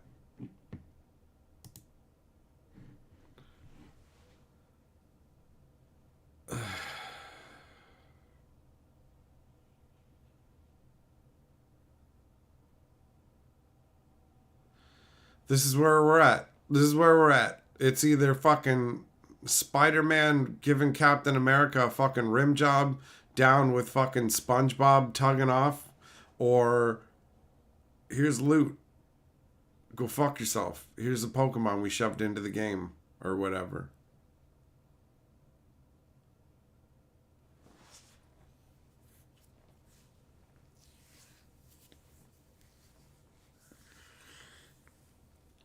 This is where we're at. It's either fucking Spider-Man giving Captain America a fucking rim job down with fucking SpongeBob tugging off, or here's loot. Go fuck yourself. Here's a Pokemon we shoved into the game, or whatever.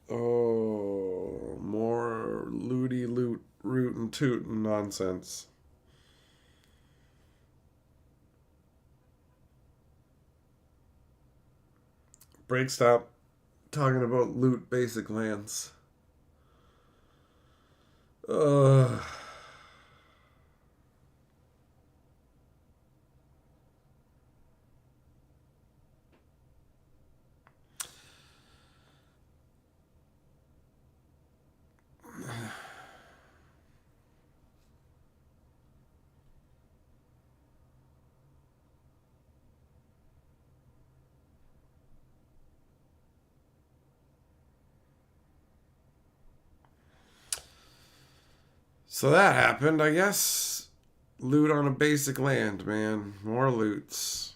Oh, more looty loot, root and toot and nonsense. Break stop talking about loot basic lands. Ugh. So that happened, I guess. Loot on a basic land, man. More loots.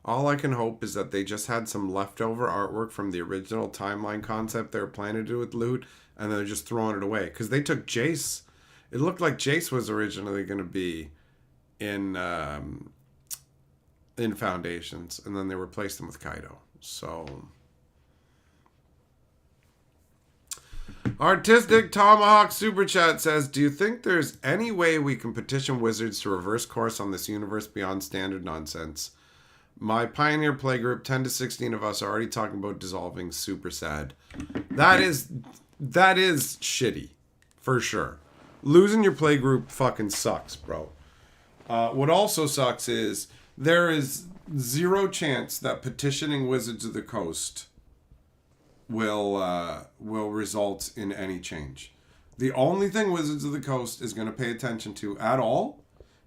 All I can hope is that they just had some leftover artwork from the original timeline concept they were planning to do with loot, and they're just throwing it away. Because they took Jace. It looked like Jace was originally going to be in Foundations, and then they replaced him with Kaido. So, Artistic Tomahawk Super Chat says, do you think there's any way we can petition Wizards to reverse course on this universe beyond standard nonsense? My Pioneer playgroup, 10 to 16 of us, are already talking about dissolving. Super sad. That is shitty, for sure. Losing your playgroup fucking sucks, bro. What also sucks is there is zero chance that petitioning Wizards of the Coast will result in any change. The only thing Wizards of the Coast is going to pay attention to at all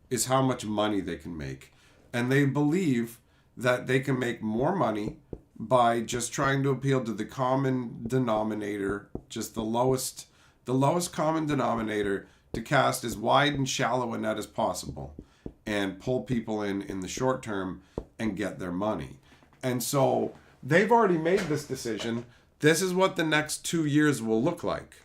is how much money they can make. And they believe that they can make more money by just trying to appeal to the common denominator, just the lowest common denominator, to cast as wide and shallow a net as possible and pull people in the short term and get their money. And so they've already made this decision. This is what the next 2 years will look like.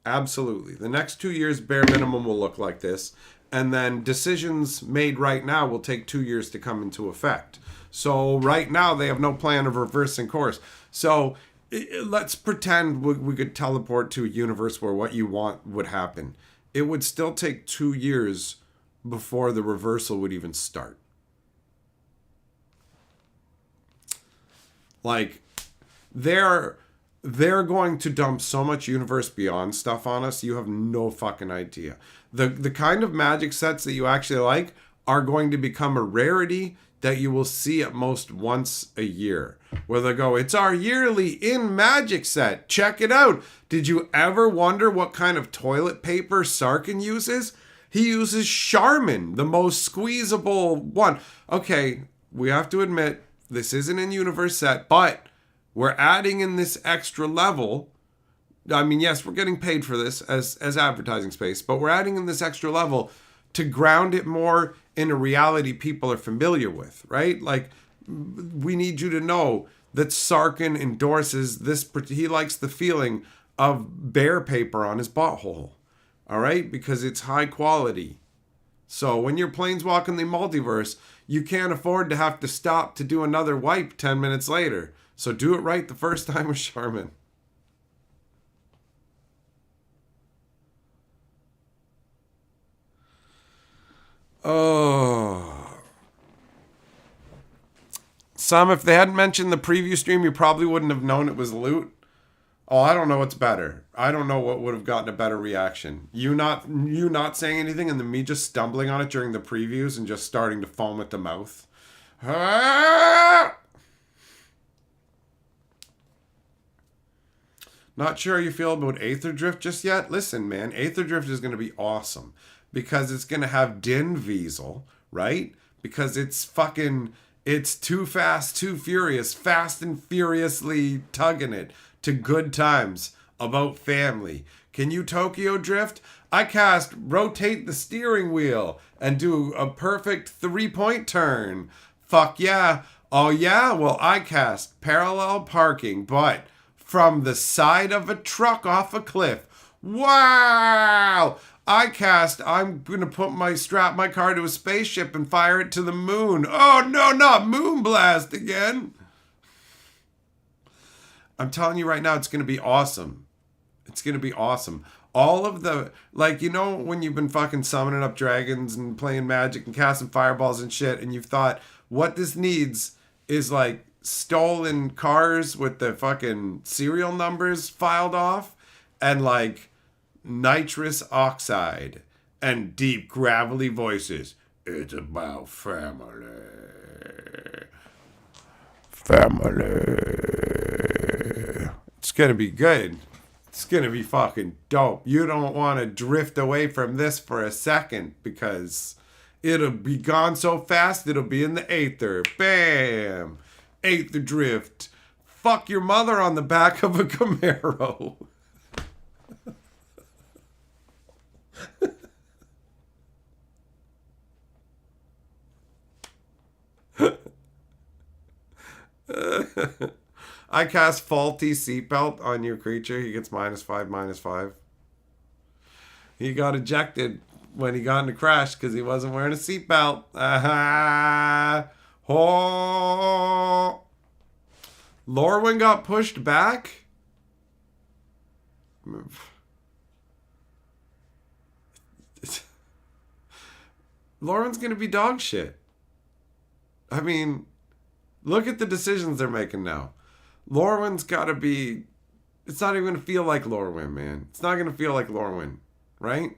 Absolutely. The next 2 years, bare minimum, will look like this. And then decisions made right now will take 2 years to come into effect. So right now, they have no plan of reversing course. So let's pretend we could teleport to a universe where what you want would happen. It would still take 2 years before the reversal would even start. Like, they're going to dump so much Universe Beyond stuff on us, you have no fucking idea. The kind of Magic sets that you actually like are going to become a rarity that you will see at most once a year. Where they go, it's our yearly in Magic set. Check it out. Did you ever wonder what kind of toilet paper Sarkin uses? He uses Charmin, the most squeezable one. Okay, we have to admit, this isn't in Universe set, but we're adding in this extra level. I mean, yes, we're getting paid for this as advertising space, but we're adding in this extra level to ground it more in a reality people are familiar with, right? Like, we need you to know that Sarkin endorses this. He likes the feeling of bear paper on his butthole, all right? Because it's high quality. So when you're planeswalking the multiverse, you can't afford to have to stop to do another wipe 10 minutes later. So do it right the first time with Charmin. Oh. Some, if they hadn't mentioned the preview stream, you probably wouldn't have known it was loot. Oh, I don't know what's better. I don't know what would have gotten a better reaction. You not saying anything and then me just stumbling on it during the previews and just starting to foam at the mouth. Ah! Not sure how you feel about Aether Drift just yet? Listen, man, Aether Drift is going to be awesome. Because it's going to have Din Weasel, right? Because it's too fast, too furious, fast and furiously tugging it to good times about family. Can you Tokyo Drift? I cast Rotate the Steering Wheel and do a perfect 3-point turn. Fuck yeah. Oh yeah? Well, I cast Parallel Parking, but from the side of a truck off a cliff. Wow! I'm gonna strap my car to a spaceship and fire it to the moon. Oh no, not Moonblast again. I'm telling you right now, it's gonna be awesome. It's gonna be awesome. All of the, like, you know, when you've been fucking summoning up dragons and playing Magic and casting fireballs and shit, and you've thought, what this needs is like stolen cars with the fucking serial numbers filed off. and like nitrous oxide and deep gravelly voices. It's about family. Family. It's gonna be good. It's gonna be fucking dope. You don't want to drift away from this for a second because it'll be gone so fast it'll be in the aether. Bam! Aether drift. Fuck your mother on the back of a Camaro. I cast faulty seatbelt on your creature. He gets -5/-5. He got ejected when he got in a crash because he wasn't wearing a seatbelt. Oh. Lorwyn got pushed back? Lorwyn's going to be dog shit. I mean, look at the decisions they're making now. Lorwyn's got to be... It's not even going to feel like Lorwyn, man. It's not going to feel like Lorwyn, right?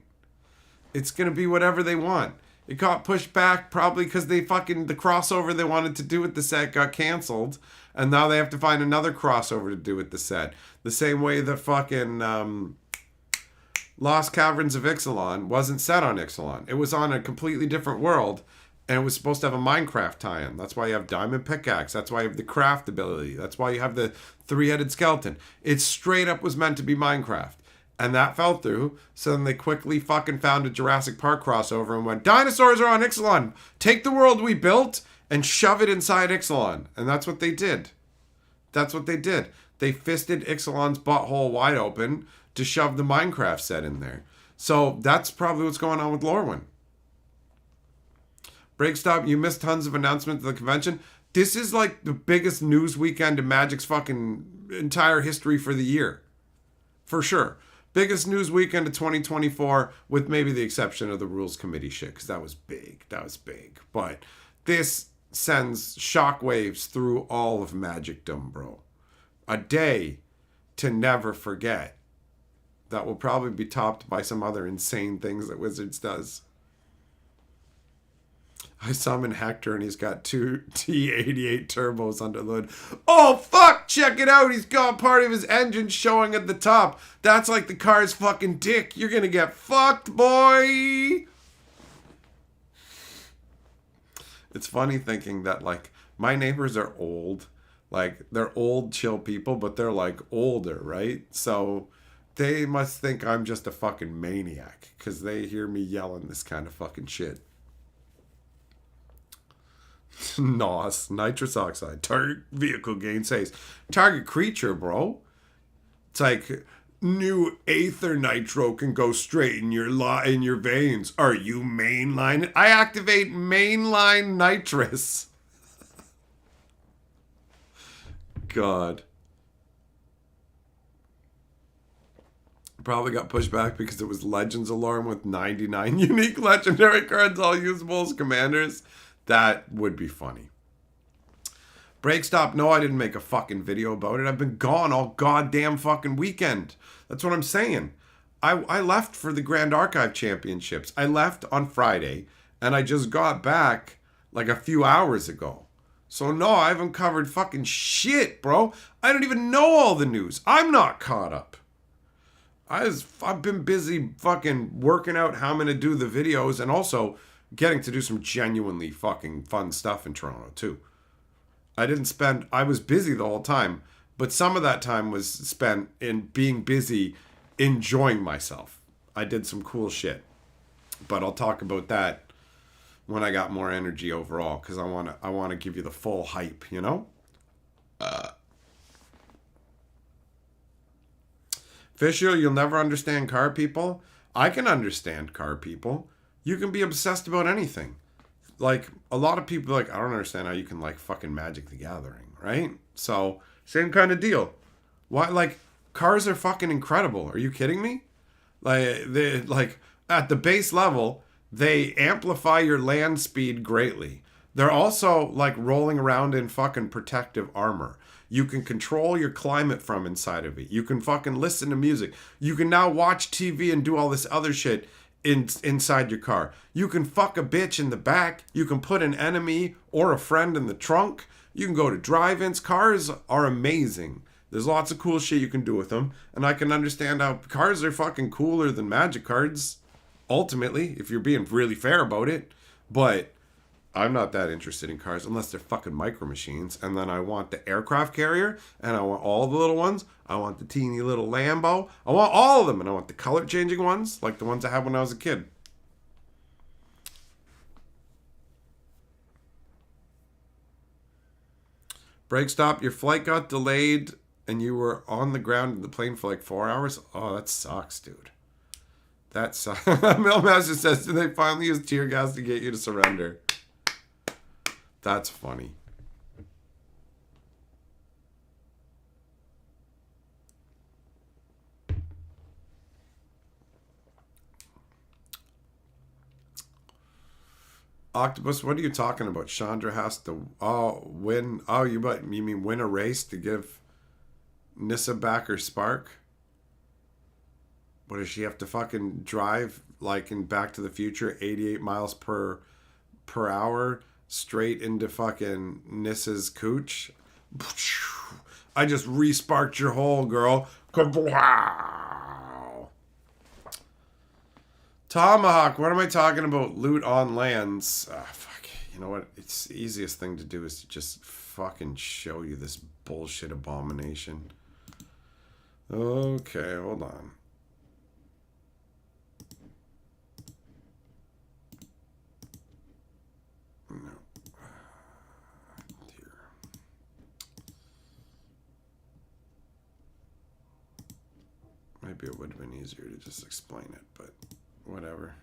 It's going to be whatever they want. It got pushed back probably because the crossover they wanted to do with the set got canceled. And now they have to find another crossover to do with the set. The same way that fucking Lost Caverns of Ixalan wasn't set on Ixalan. It was on a completely different world. And it was supposed to have a Minecraft tie-in. That's why you have Diamond Pickaxe. That's why you have the craft ability. That's why you have the three-headed skeleton. It straight up was meant to be Minecraft. And that fell through. So then they quickly fucking found a Jurassic Park crossover and went, dinosaurs are on Ixalan. Take the world we built and shove it inside Ixalan. And that's what they did. That's what they did. They fisted Ixalan's butthole wide open to shove the Minecraft set in there. So that's probably what's going on with Lorwyn. Breakstop, you missed tons of announcements at the convention. This is like the biggest news weekend in Magic's fucking entire history for the year. For sure. Biggest news weekend of 2024, with maybe the exception of the rules committee shit, because that was big. That was big. But this sends shockwaves through all of Magicdom, bro. A day to never forget. That will probably be topped by some other insane things that Wizards does. I summon Hector and he's got 2 T88 turbos under the hood. Oh, fuck! Check it out! He's got part of his engine showing at the top. That's like the car's fucking dick. You're gonna get fucked, boy! It's funny thinking that, like, my neighbors are old. Like, they're old, chill people, but they're, like, older, right? So they must think I'm just a fucking maniac because they hear me yelling this kind of fucking shit. NOS, nitrous oxide, target vehicle gains haste. Target creature, bro. It's like new Aether Nitro can go straight in your veins. Are you mainline? I activate mainline nitrous. God. Probably got pushed back because it was Legends Alarm with 99 unique legendary cards, all usable as commanders. That would be funny. Breakstop, no, I didn't make a fucking video about it. I've been gone all goddamn fucking weekend. That's what I'm saying. I left for the Grand Archive Championships. I left on Friday, and I just got back like a few hours ago. So no, I haven't covered fucking shit, bro. I don't even know all the news. I'm not caught up. I've been busy fucking working out how I'm going to do the videos and also getting to do some genuinely fucking fun stuff in Toronto, too. I was busy the whole time, but some of that time was spent in being busy, enjoying myself. I did some cool shit, but I'll talk about that when I got more energy overall, because I want to give you the full hype, you know? Fisher, you'll never understand car people. I can understand car people. You can be obsessed about anything. Like, a lot of people are like, I don't understand how you can like fucking Magic the Gathering, right? So, same kind of deal. Why, like, cars are fucking incredible. Are you kidding me? Like, at the base level, they amplify your land speed greatly. They're also, like, rolling around in fucking protective armor. You can control your climate from inside of it. You can fucking listen to music. You can now watch TV and do all this other shit inside your car. You can fuck a bitch in the back. You can put an enemy or a friend in the trunk. You can go to drive-ins. Cars are amazing. There's lots of cool shit you can do with them. And I can understand how cars are fucking cooler than Magic cards. Ultimately, if you're being really fair about it. But I'm not that interested in cars unless they're fucking micro machines. And then I want the aircraft carrier, and I want all the little ones. I want the teeny little Lambo. I want all of them, and I want the color changing ones, like the ones I had when I was a kid. Break stop, your flight got delayed, and you were on the ground in the plane for like 4 hours? Oh, that sucks, dude. That sucks. Millmaster says, did they finally use tear gas to get you to surrender? That's funny. Octopus, what are you talking about? Chandra has to win. Oh, you mean win a race to give Nissa back her spark? What does she have to fucking drive like in Back to the Future 88 miles per hour straight into fucking Nissa's cooch? I just re-sparked your hole, girl. Tomahawk, what am I talking about? Loot on lands. Fuck. You know what? It's the easiest thing to do is to just fucking show you this bullshit abomination. Okay, hold on. No. Here. Maybe it would have been easier to just explain it, but whatever.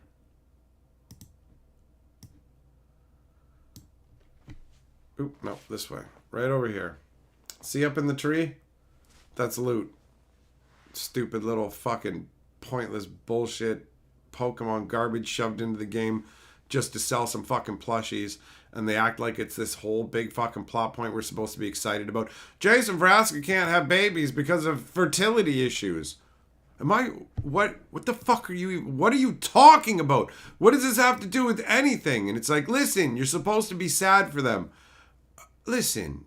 Oop, no, this way. Right over here. See up in the tree? That's loot. Stupid little fucking pointless bullshit Pokemon garbage shoved into the game just to sell some fucking plushies. And they act like it's this whole big fucking plot point we're supposed to be excited about. Jason Vraska can't have babies because of fertility issues. What the fuck are you talking about? What does this have to do with anything? And it's like, listen, you're supposed to be sad for them. Listen,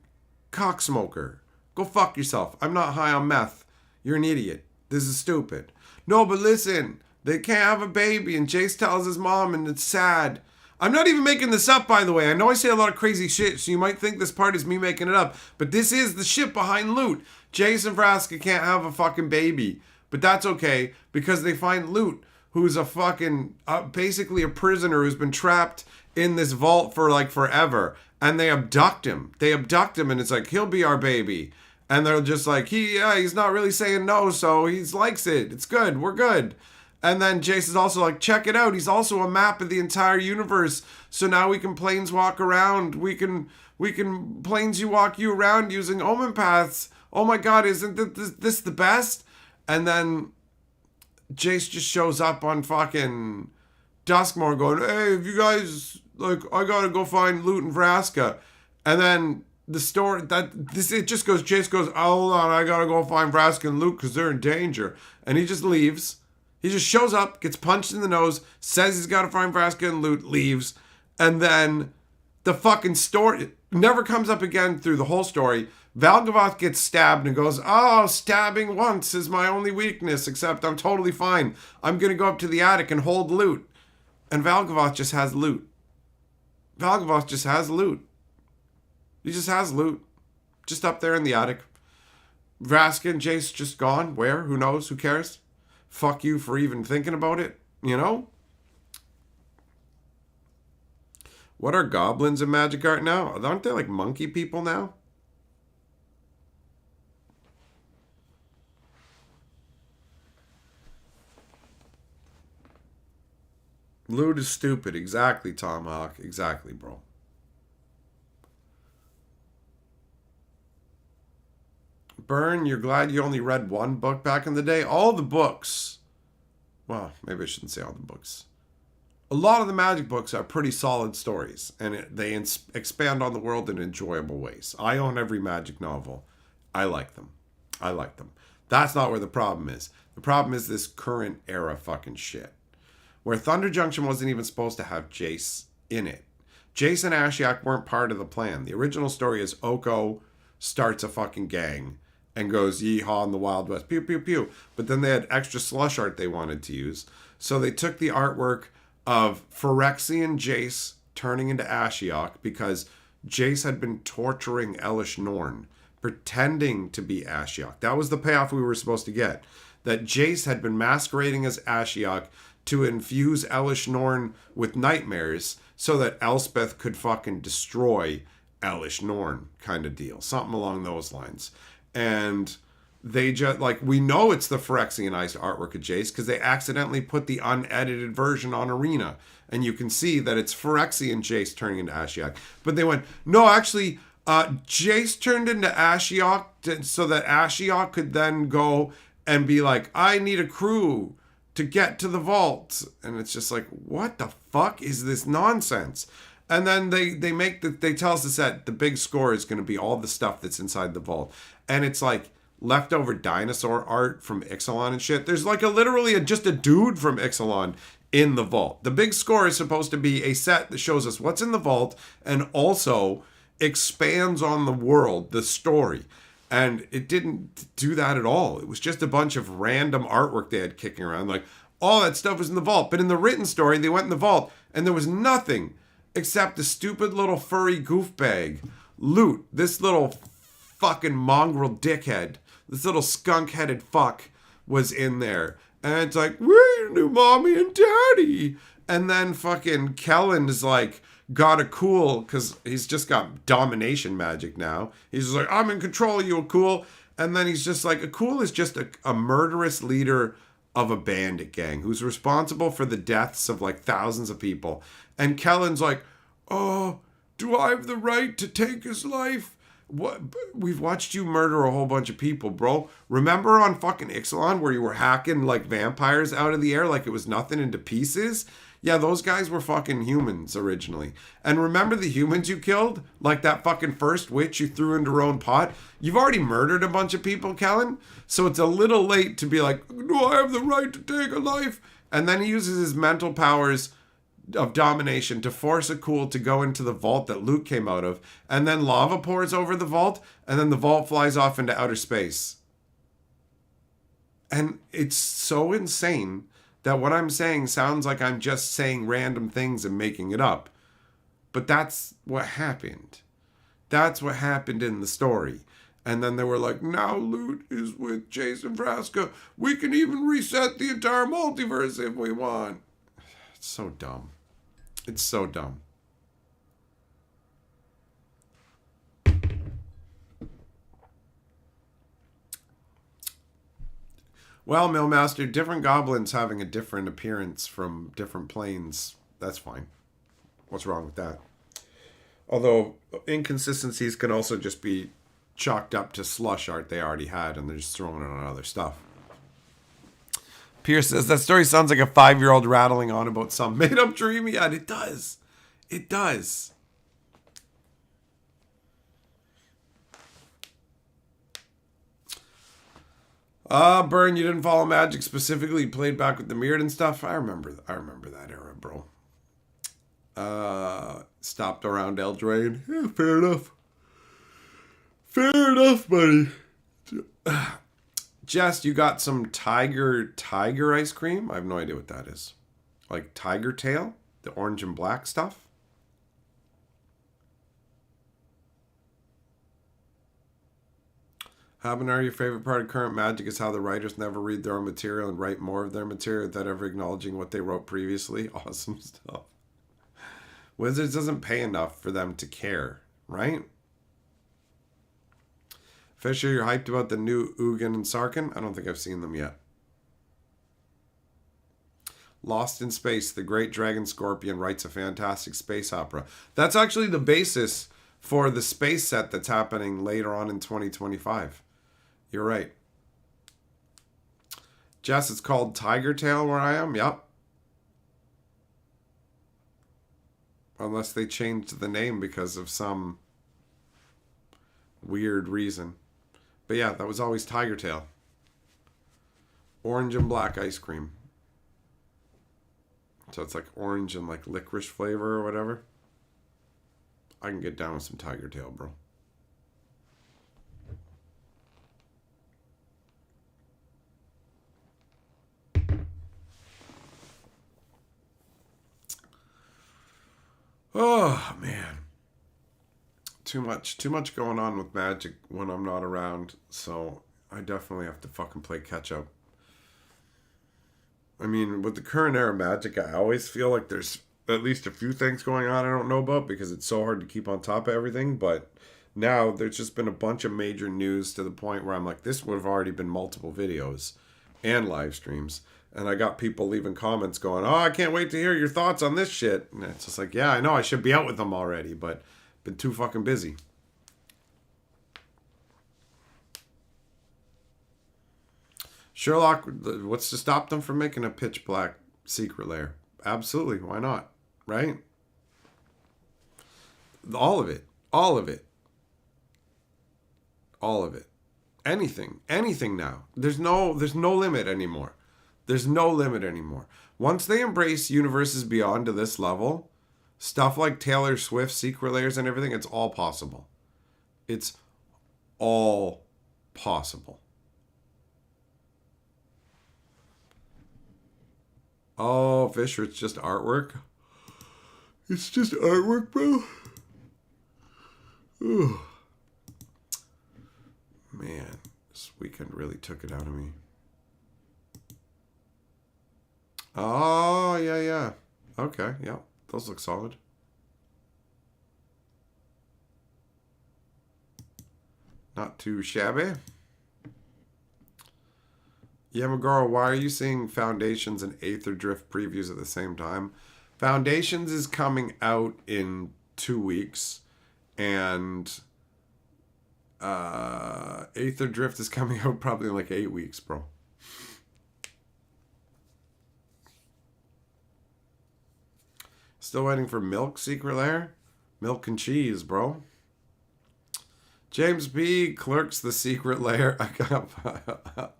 cocksmoker, go fuck yourself. I'm not high on meth. You're an idiot. This is stupid. No, but listen, they can't have a baby, and Jace tells his mom, and it's sad. I'm not even making this up, by the way. I know I say a lot of crazy shit, so you might think this part is me making it up, but this is the shit behind loot. Jason Vraska can't have a fucking baby. But that's okay, because they find Loot, who's a fucking, basically a prisoner who's been trapped in this vault for like forever. And they abduct him. And it's like, he'll be our baby. And they're just like, he's not really saying no, so he likes it. It's good. We're good. And then Jason's also like, check it out. He's also a map of the entire universe. So now we can planeswalk around. We can planeswalk you around using omen paths. Oh my God, isn't this the best? And then Jace just shows up on fucking Duskmoor going, hey, if you guys, like, I gotta go find Loot and Vraska. And then the story, Jace goes, oh, hold on, I gotta go find Vraska and Loot because they're in danger. And he just leaves. He just shows up, gets punched in the nose, says he's gotta find Vraska and Loot, leaves. And then the fucking story never comes up again through the whole story. Valgavoth gets stabbed and goes, oh, stabbing once is my only weakness, except I'm totally fine. I'm going to go up to the attic and hold Loot. And Valgavoth just has Loot. He just has Loot. Just up there in the attic. Vraska and Jace just gone. Where? Who knows? Who cares? Fuck you for even thinking about it. You know? What are goblins in Magic Art now? Aren't they like monkey people now? Loot is stupid. Exactly, Tomahawk. Exactly, bro. Burn, you're glad you only read one book back in the day? All the books. Well, maybe I shouldn't say all the books. A lot of the Magic books are pretty solid stories, and they expand on the world in enjoyable ways. I own every Magic novel. I like them. I like them. That's not where the problem is. The problem is this current era fucking shit. Where Thunder Junction wasn't even supposed to have Jace in it. Jace and Ashiok weren't part of the plan. The original story is Oko starts a fucking gang and goes yeehaw in the Wild West. Pew, pew, pew. But then they had extra slush art they wanted to use. So they took the artwork of Phyrexian Jace turning into Ashiok because Jace had been torturing Elish Norn, pretending to be Ashiok. That was the payoff we were supposed to get. That Jace had been masquerading as Ashiok to infuse Elish Norn with nightmares so that Elspeth could fucking destroy Elish Norn, kind of deal. Something along those lines. And they just, like, we know it's the Phyrexianized artwork of Jace because they accidentally put the unedited version on Arena. And you can see that it's Phyrexian Jace turning into Ashiok. But they went, no, actually, Jace turned into Ashiok so that Ashiok could then go and be like, I need a crew to get to the vault. And it's just like, what the fuck is this nonsense? And then they tell us that the big score is going to be all the stuff that's inside the vault. And it's like leftover dinosaur art from Ixalan and shit. There's like literally just a dude from Ixalan in the vault. The big score is supposed to be a set that shows us what's in the vault and also expands on the world, the story. And it didn't do that at all. It was just a bunch of random artwork they had kicking around. Like, all that stuff was in the vault. But in the written story, they went in the vault and there was nothing except a stupid little furry goof bag. Loot. This little fucking mongrel dickhead, this little skunk-headed fuck was in there. And it's like, we're your new mommy and daddy. And then fucking Kellen is like, got a cool, because he's just got domination magic now. He's just like, I'm in control of you, Akul. And then he's just like, Akul is just a murderous leader of a bandit gang who's responsible for the deaths of like thousands of people. And Kellen's like, oh, do I have the right to take his life? What? We've watched you murder a whole bunch of people, bro. Remember on fucking Ixalan where you were hacking like vampires out of the air like it was nothing into pieces? Yeah, those guys were fucking humans originally. And remember the humans you killed? Like that fucking first witch you threw into her own pot? You've already murdered a bunch of people, Kellen. So it's a little late to be like, do I have the right to take a life? And then he uses his mental powers of domination to force Akul to go into the vault that Luke came out of. And then lava pours over the vault. And then the vault flies off into outer space. And it's so insane that what I'm saying sounds like I'm just saying random things and making it up. But that's what happened. That's what happened in the story. And then they were like, now Loot is with Jason Vraska. We can even reset the entire multiverse if we want. It's so dumb. It's so dumb. Well, Millmaster, different goblins having a different appearance from different planes. That's fine. What's wrong with that? Although inconsistencies can also just be chalked up to slush art they already had and they're just throwing it on other stuff. Pierce says, that story sounds like a 5-year-old rattling on about some made-up dream. Yeah, it does. It does. Burn, you didn't follow Magic specifically. You played back with the Mirrored and stuff. I remember that era, bro. Stopped around Eldraine. Yeah, fair enough. Fair enough, buddy. Jess, you got some tiger ice cream? I have no idea what that is. Like tiger tail? The orange and black stuff? Habanar, your favorite part of current Magic is how the writers never read their own material and write more of their material without ever acknowledging what they wrote previously. Awesome stuff. Wizards doesn't pay enough for them to care, right? Fisher, you're hyped about the new Ugin and Sarkhan? I don't think I've seen them yet. Lost in Space, the Great Dragon Scorpion writes a fantastic space opera. That's actually the basis for the space set that's happening later on in 2025. You're right. Jess, it's called Tiger Tail where I am? Yep. Unless they changed the name because of some weird reason. But yeah, that was always Tiger Tail. Orange and black ice cream. So it's like orange and like licorice flavor or whatever. I can get down with some Tiger Tail, bro. Oh, man. Too much going on with Magic when I'm not around. So I definitely have to fucking play catch up. I mean, with the current era Magic, I always feel like there's at least a few things going on I don't know about because it's so hard to keep on top of everything. But now there's just been a bunch of major news to the point where I'm like, this would have already been multiple videos and live streams. And I got people leaving comments going, oh, I can't wait to hear your thoughts on this shit. And it's just like, yeah, I know I should be out with them already, but been too fucking busy. Sherlock, what's to stop them from making a pitch black secret lair? Absolutely, why not? Right? All of it. All of it. All of it. Anything now. There's no limit anymore. There's no limit anymore. Once they embrace universes beyond to this level, stuff like Taylor Swift, secret layers and everything, it's all possible. It's all possible. Oh, Fisher, it's just artwork. It's just artwork, bro. Ooh. Man, this weekend really took it out of me. Oh, yeah. Okay, yeah. Those look solid. Not too shabby. Yamagoro, why are you seeing Foundations and Aether Drift previews at the same time? Foundations is coming out in 2 weeks. And Aether Drift is coming out probably in like 8 weeks, bro. Still waiting for Milk Secret Lair? Milk and cheese, bro. James B. Clerks the Secret Lair. I got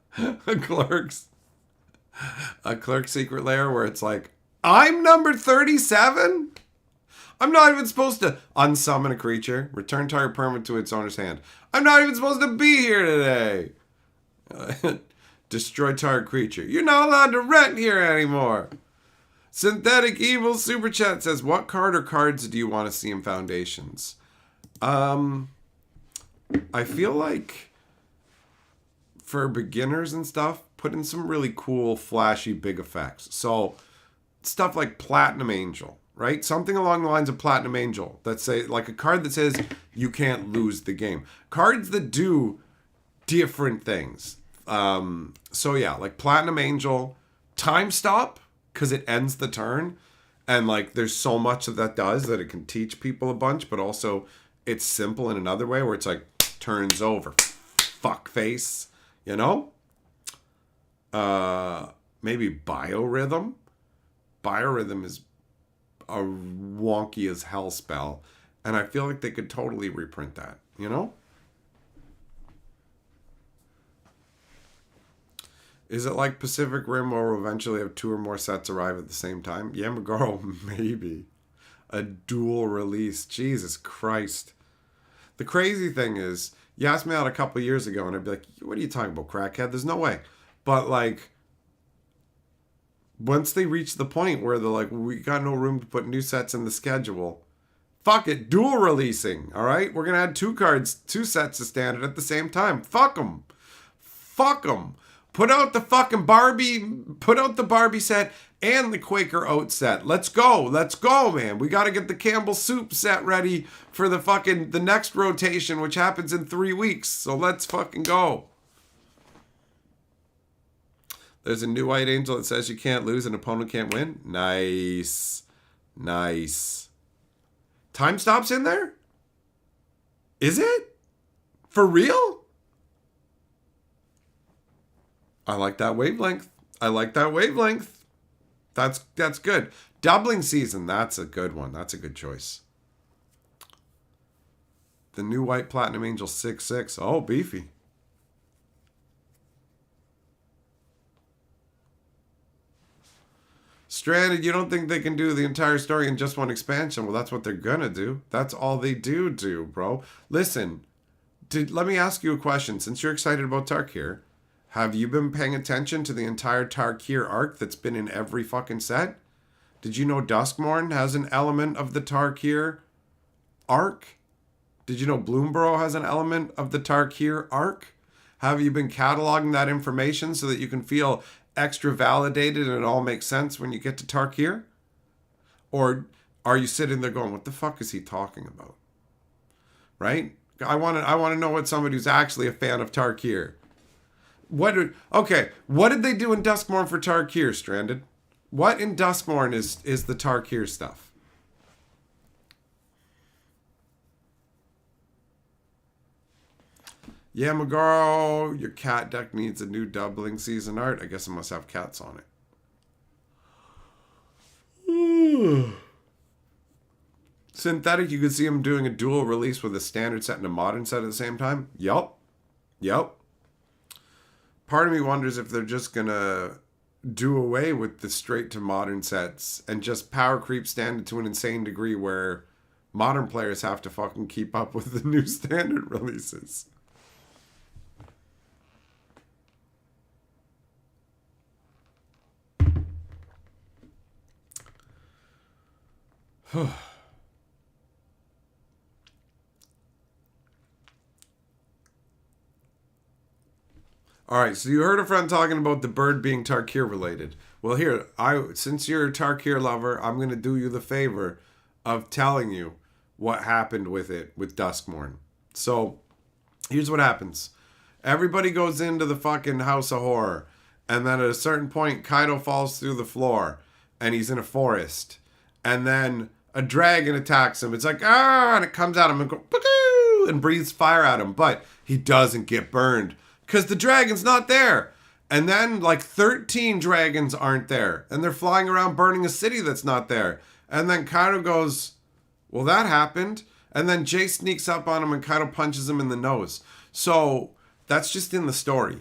a Clerk Secret Lair where it's like, I'm number 37? I'm not even supposed to unsummon a creature, return target permanent to its owner's hand. I'm not even supposed to be here today. Destroy target creature. You're not allowed to rent here anymore. Synthetic Evil Super Chat says, what card or cards do you want to see in Foundations? I feel like for beginners and stuff, put in some really cool, flashy, big effects. So stuff like Platinum Angel, right? Something along the lines of Platinum Angel. That say like a card that says you can't lose the game. Cards that do different things. So yeah, like Platinum Angel, Time Stop, because it ends the turn. And like there's so much that does that it can teach people a bunch, but also it's simple in another way where it's like turns over. Fuck face. You know? Maybe Biorhythm. Biorhythm is a wonky as hell spell. And I feel like they could totally reprint that. You know? Is it like Pacific Rim where we'll eventually have 2 or more sets arrive at the same time? Yamagoro, maybe. A dual release. Jesus Christ. The crazy thing is, you asked me out a couple years ago, and I'd be like, what are you talking about, crackhead? There's no way. But, like, once they reach the point where they're like, we got no room to put new sets in the schedule, fuck it, dual releasing, all right? We're going to add 2 sets of standard at the same time. Fuck them. Fuck them. Put out the fucking Barbie set and the Quaker Oat set. Let's go, man. We got to get the Campbell Soup set ready for the next rotation, which happens in 3 weeks. So let's fucking go. There's a new White Angel that says you can't lose, an opponent can't win. Nice. Time Stop's in there? Is it? For real? I like that wavelength. That's good. Doubling Season, that's a good one. That's a good choice. The new White Platinum Angel 6/6. Oh, beefy. Stranded, you don't think they can do the entire story in just one expansion? Well, that's what they're gonna do. That's all they do, bro. Listen, let me ask you a question. Since you're excited about Tarkir, have you been paying attention to the entire Tarkir arc that's been in every fucking set? Did you know Duskmourn has an element of the Tarkir arc? Did you know Bloomborough has an element of the Tarkir arc? Have you been cataloging that information so that you can feel extra validated and it all makes sense when you get to Tarkir? Or are you sitting there going, what the fuck is he talking about? Right? I want to know what somebody who's actually a fan of Tarkir. What did they do in Duskmourn for Tarkir, Stranded? What in Duskmourn is the Tarkir stuff? Yeah, Magaro, your cat deck needs a new doubling season art. I guess it must have cats on it. Synthetic, you could see him doing a dual release with a standard set and a modern set at the same time. Yup. Part of me wonders if they're just gonna do away with the straight to modern sets and just power creep standard to an insane degree where modern players have to fucking keep up with the new standard releases. All right, so you heard a friend talking about the bird being Tarkir related. Well, here, since you're a Tarkir lover, I'm going to do you the favor of telling you what happened with it with Duskmourn. So, here's what happens. Everybody goes into the fucking House of Horror, and then at a certain point, Kaido falls through the floor, and he's in a forest. And then a dragon attacks him. It's like, and it comes at him and goes, and breathes fire at him. But he doesn't get burned because the dragon's not there. And then like 13 dragons aren't there. And they're flying around burning a city that's not there. And then Kaido goes, well, that happened. And then Jay sneaks up on him and Kaido punches him in the nose. So that's just in the story.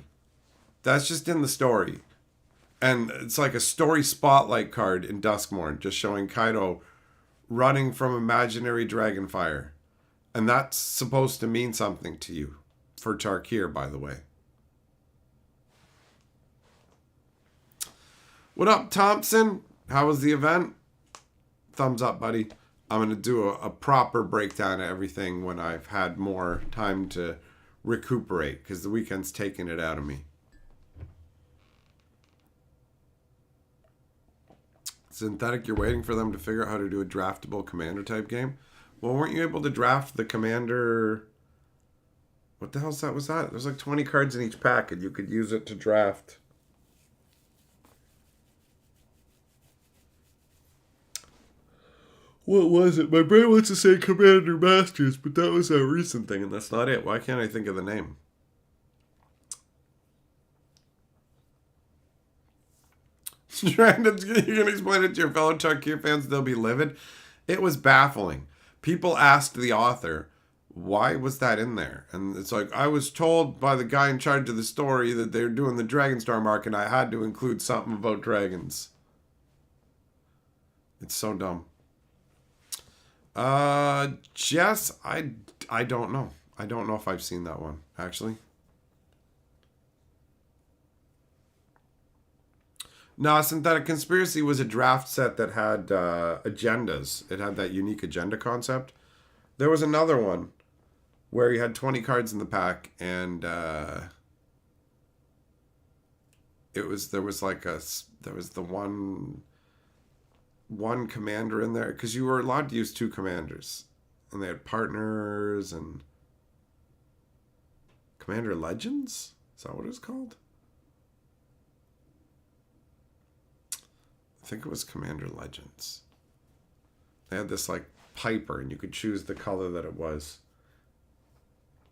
And it's like a story spotlight card in Duskmourn, just showing Kaido running from imaginary dragon fire. And that's supposed to mean something to you. For Tarkir, by the way. What up, Thompson? How was the event? Thumbs up, buddy. I'm going to do a proper breakdown of everything when I've had more time to recuperate, because the weekend's taking it out of me. Synthetic, you're waiting for them to figure out how to do a draftable commander type game? Well, weren't you able to draft the commander? What the hell was that? There's like 20 cards in each pack, and you could use it to draft. What was it? My brain wants to say Commander Masters, but that was a recent thing, and that's not it. Why can't I think of the name? Stranded, you can explain it to your fellow Tarkir fans, they'll be livid. It was baffling. People asked the author, why was that in there? And it's like, I was told by the guy in charge of the story that they're doing the Dragonstorm arc, and I had to include something about dragons. It's so dumb. Jess, I don't know. I don't know if I've seen that one, actually. No, Synthetic Conspiracy was a draft set that had agendas. It had that unique agenda concept. There was another one where you had 20 cards in the pack, and there was the one commander in there, because you were allowed to use 2 commanders, and they had partners and Commander Legends. Is that what it was called? I think it was Commander Legends. They had this like Piper, and you could choose the color that it was.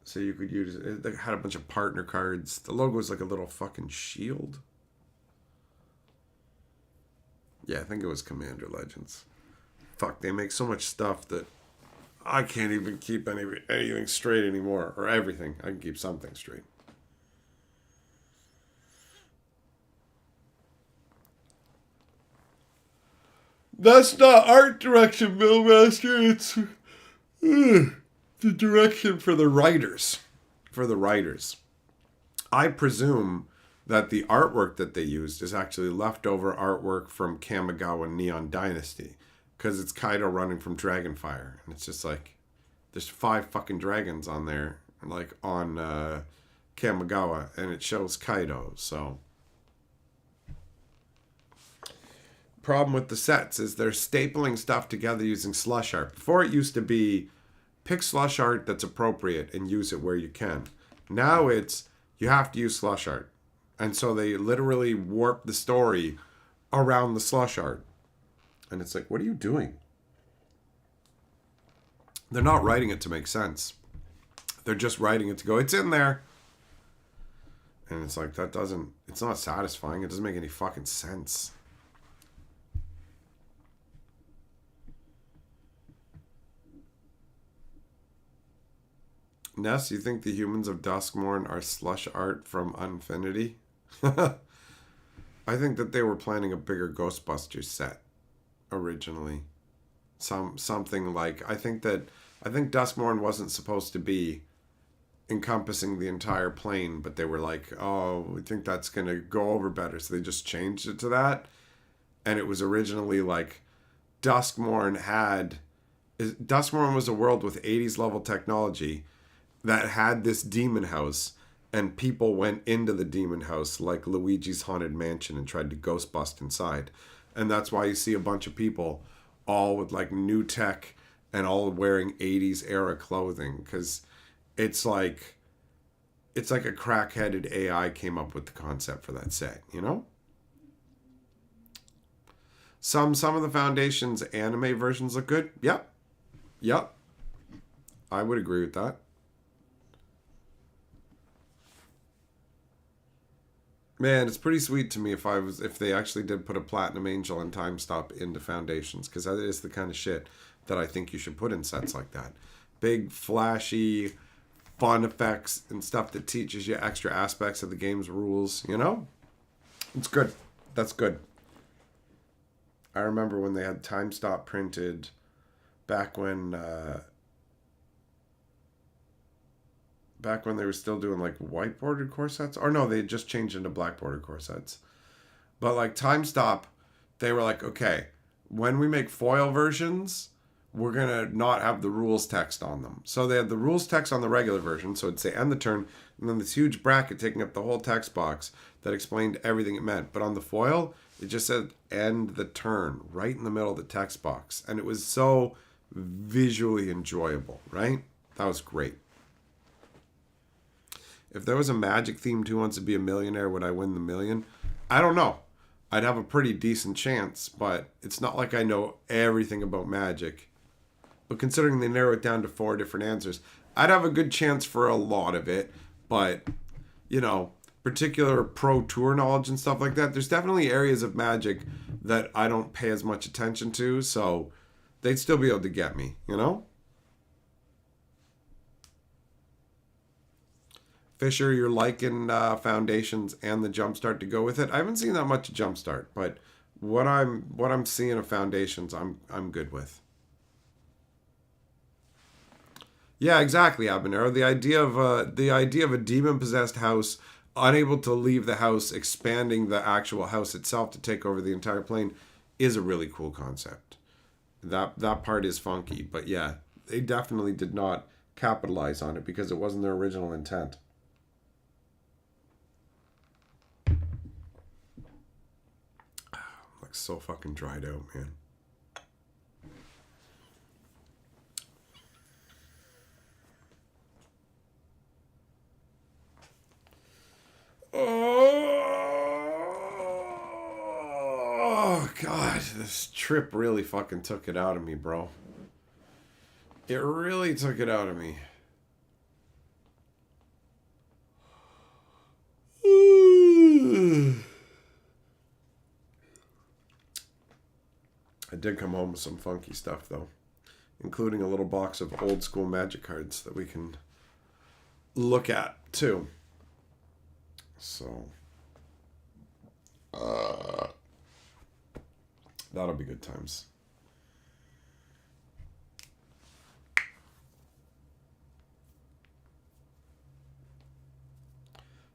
So you could use it. They had a bunch of partner cards. The logo was like a little fucking shield. Yeah, I think it was Commander Legends. Fuck, they make so much stuff that I can't even keep anything straight anymore. Or everything. I can keep something straight. That's not art direction, Millmaster. It's the direction for the writers. For the writers. I presume that the artwork that they used is actually leftover artwork from Kamigawa Neon Dynasty. Because it's Kaido running from Dragonfire. And it's just like, there's 5 fucking dragons on there. Like on Kamigawa. And it shows Kaido. So. Problem with the sets is they're stapling stuff together using slush art. Before it used to be pick slush art that's appropriate and use it where you can. Now it's you have to use slush art. And so they literally warp the story around the slush art. And it's like, what are you doing? They're not writing it to make sense. They're just writing it to go, it's in there. And it's like, it's not satisfying. It doesn't make any fucking sense. Ness, you think the humans of Duskmourn are slush art from Unfinity? I think that they were planning a bigger Ghostbusters set originally. Something like I think Duskmourn wasn't supposed to be encompassing the entire plane, but they were like, oh, we think that's gonna go over better, so they just changed it to that. And it was originally like Duskmourn was a world with 80s level technology that had this demon house, and people went into the demon house like Luigi's Haunted Mansion and tried to ghost bust inside. And that's why you see a bunch of people all with like new tech and all wearing 80s era clothing, because it's like a crack-headed AI came up with the concept for that set, you know? Some of the Foundation's anime versions look good. Yep. I would agree with that. Man, it's pretty sweet to me if they actually did put a Platinum Angel and Time Stop into Foundations, because that is the kind of shit that I think you should put in sets like that. Big, flashy, fun effects and stuff that teaches you extra aspects of the game's rules, you know? It's good. That's good. I remember when they had Time Stop printed back when they were still doing like white bordered core sets. Or no, they had just changed into black bordered core sets. But like Time Stop, they were like, okay, when we make foil versions, we're going to not have the rules text on them. So they had the rules text on the regular version, so it'd say end the turn, and then this huge bracket taking up the whole text box that explained everything it meant. But on the foil, it just said end the turn right in the middle of the text box. And it was so visually enjoyable, right? That was great. If there was a Magic themed Who Wants to Be a Millionaire, would I win the million? I don't know. I'd have a pretty decent chance, but it's not like I know everything about Magic. But considering they narrow it down to 4 different answers, I'd have a good chance for a lot of it. But, you know, particular pro tour knowledge and stuff like that, there's definitely areas of Magic that I don't pay as much attention to, so they'd still be able to get me, you know? Fisher, you're liking Foundations and the Jumpstart to go with it. I haven't seen that much Jumpstart, but what I'm seeing of Foundations, I'm good with. Yeah, exactly, Habanero. The idea of a demon-possessed house unable to leave the house, expanding the actual house itself to take over the entire plane, is a really cool concept. That part is funky, but yeah, they definitely did not capitalize on it because it wasn't their original intent. Like so fucking dried out, man. Oh, God. This trip really fucking took it out of me, bro. It really took it out of me. I did come home with some funky stuff, though. Including a little box of old school Magic cards that we can look at, too. So, That'll be good times.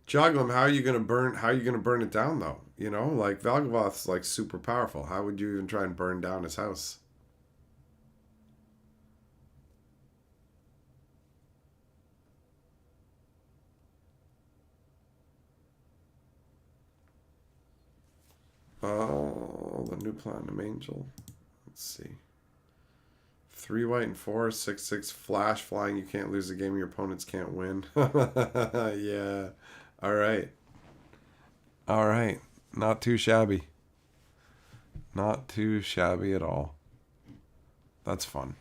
Joglum, how are you gonna burn it down though? You know, like Valgavoth's like super powerful. How would you even try and burn down his house? Oh, the new Platinum Angel. Let's see. 3 white and 4, 6/6 flash flying. You can't lose a game. Your opponents can't win. Yeah. All right. All right. Not too shabby. Not too shabby at all. That's fun.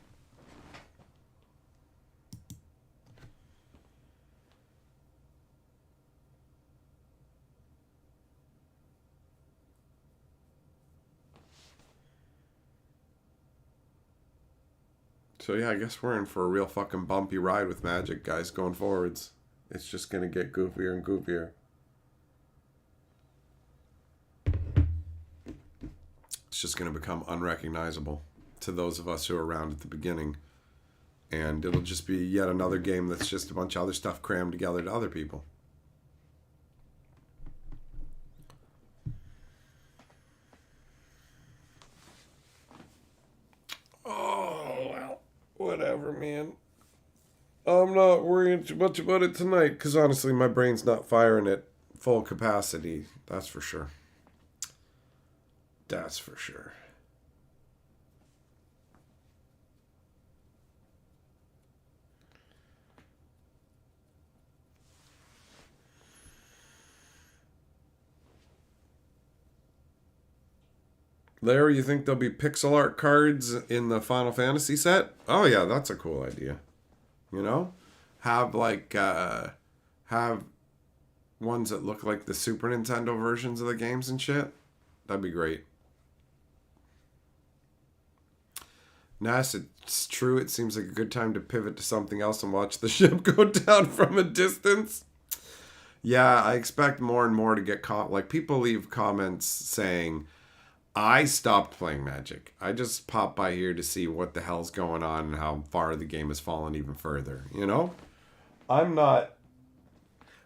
So yeah, I guess we're in for a real fucking bumpy ride with Magic, guys, going forwards. It's just going to get goofier and goofier. It's just going to become unrecognizable to those of us who are around at the beginning. And it'll just be yet another game that's just a bunch of other stuff crammed together to other people. Oh, well, whatever, man. I'm not worrying too much about it tonight because honestly, my brain's not firing at full capacity. That's for sure. That's for sure. Larry, you think there'll be pixel art cards in the Final Fantasy set? Oh yeah, that's a cool idea. You know? Have like have ones that look like the Super Nintendo versions of the games and shit. That'd be great. Nas, it's true. It seems like a good time to pivot to something else and watch the ship go down from a distance. Yeah, I expect more and more to get like people leave comments saying, I stopped playing Magic. I just popped by here to see what the hell's going on and how far the game has fallen even further. You know? I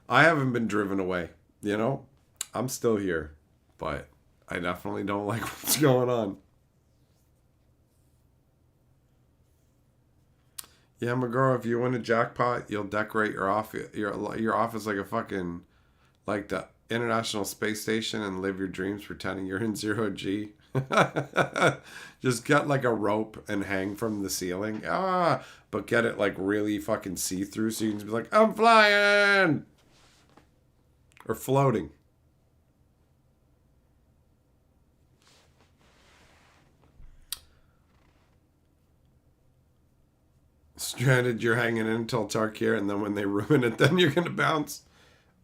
haven't been driven away. You know? I'm still here. But I definitely don't like what's going on. Yeah, Magoro, if you win a jackpot, you'll decorate your office like a fucking, like the International Space Station and live your dreams pretending you're in 0G. Just get like a rope and hang from the ceiling. But get it like really fucking see-through so you can be like, I'm flying! Or floating. Stranded, you're hanging in until Tarkir, and then when they ruin it, then you're going to bounce.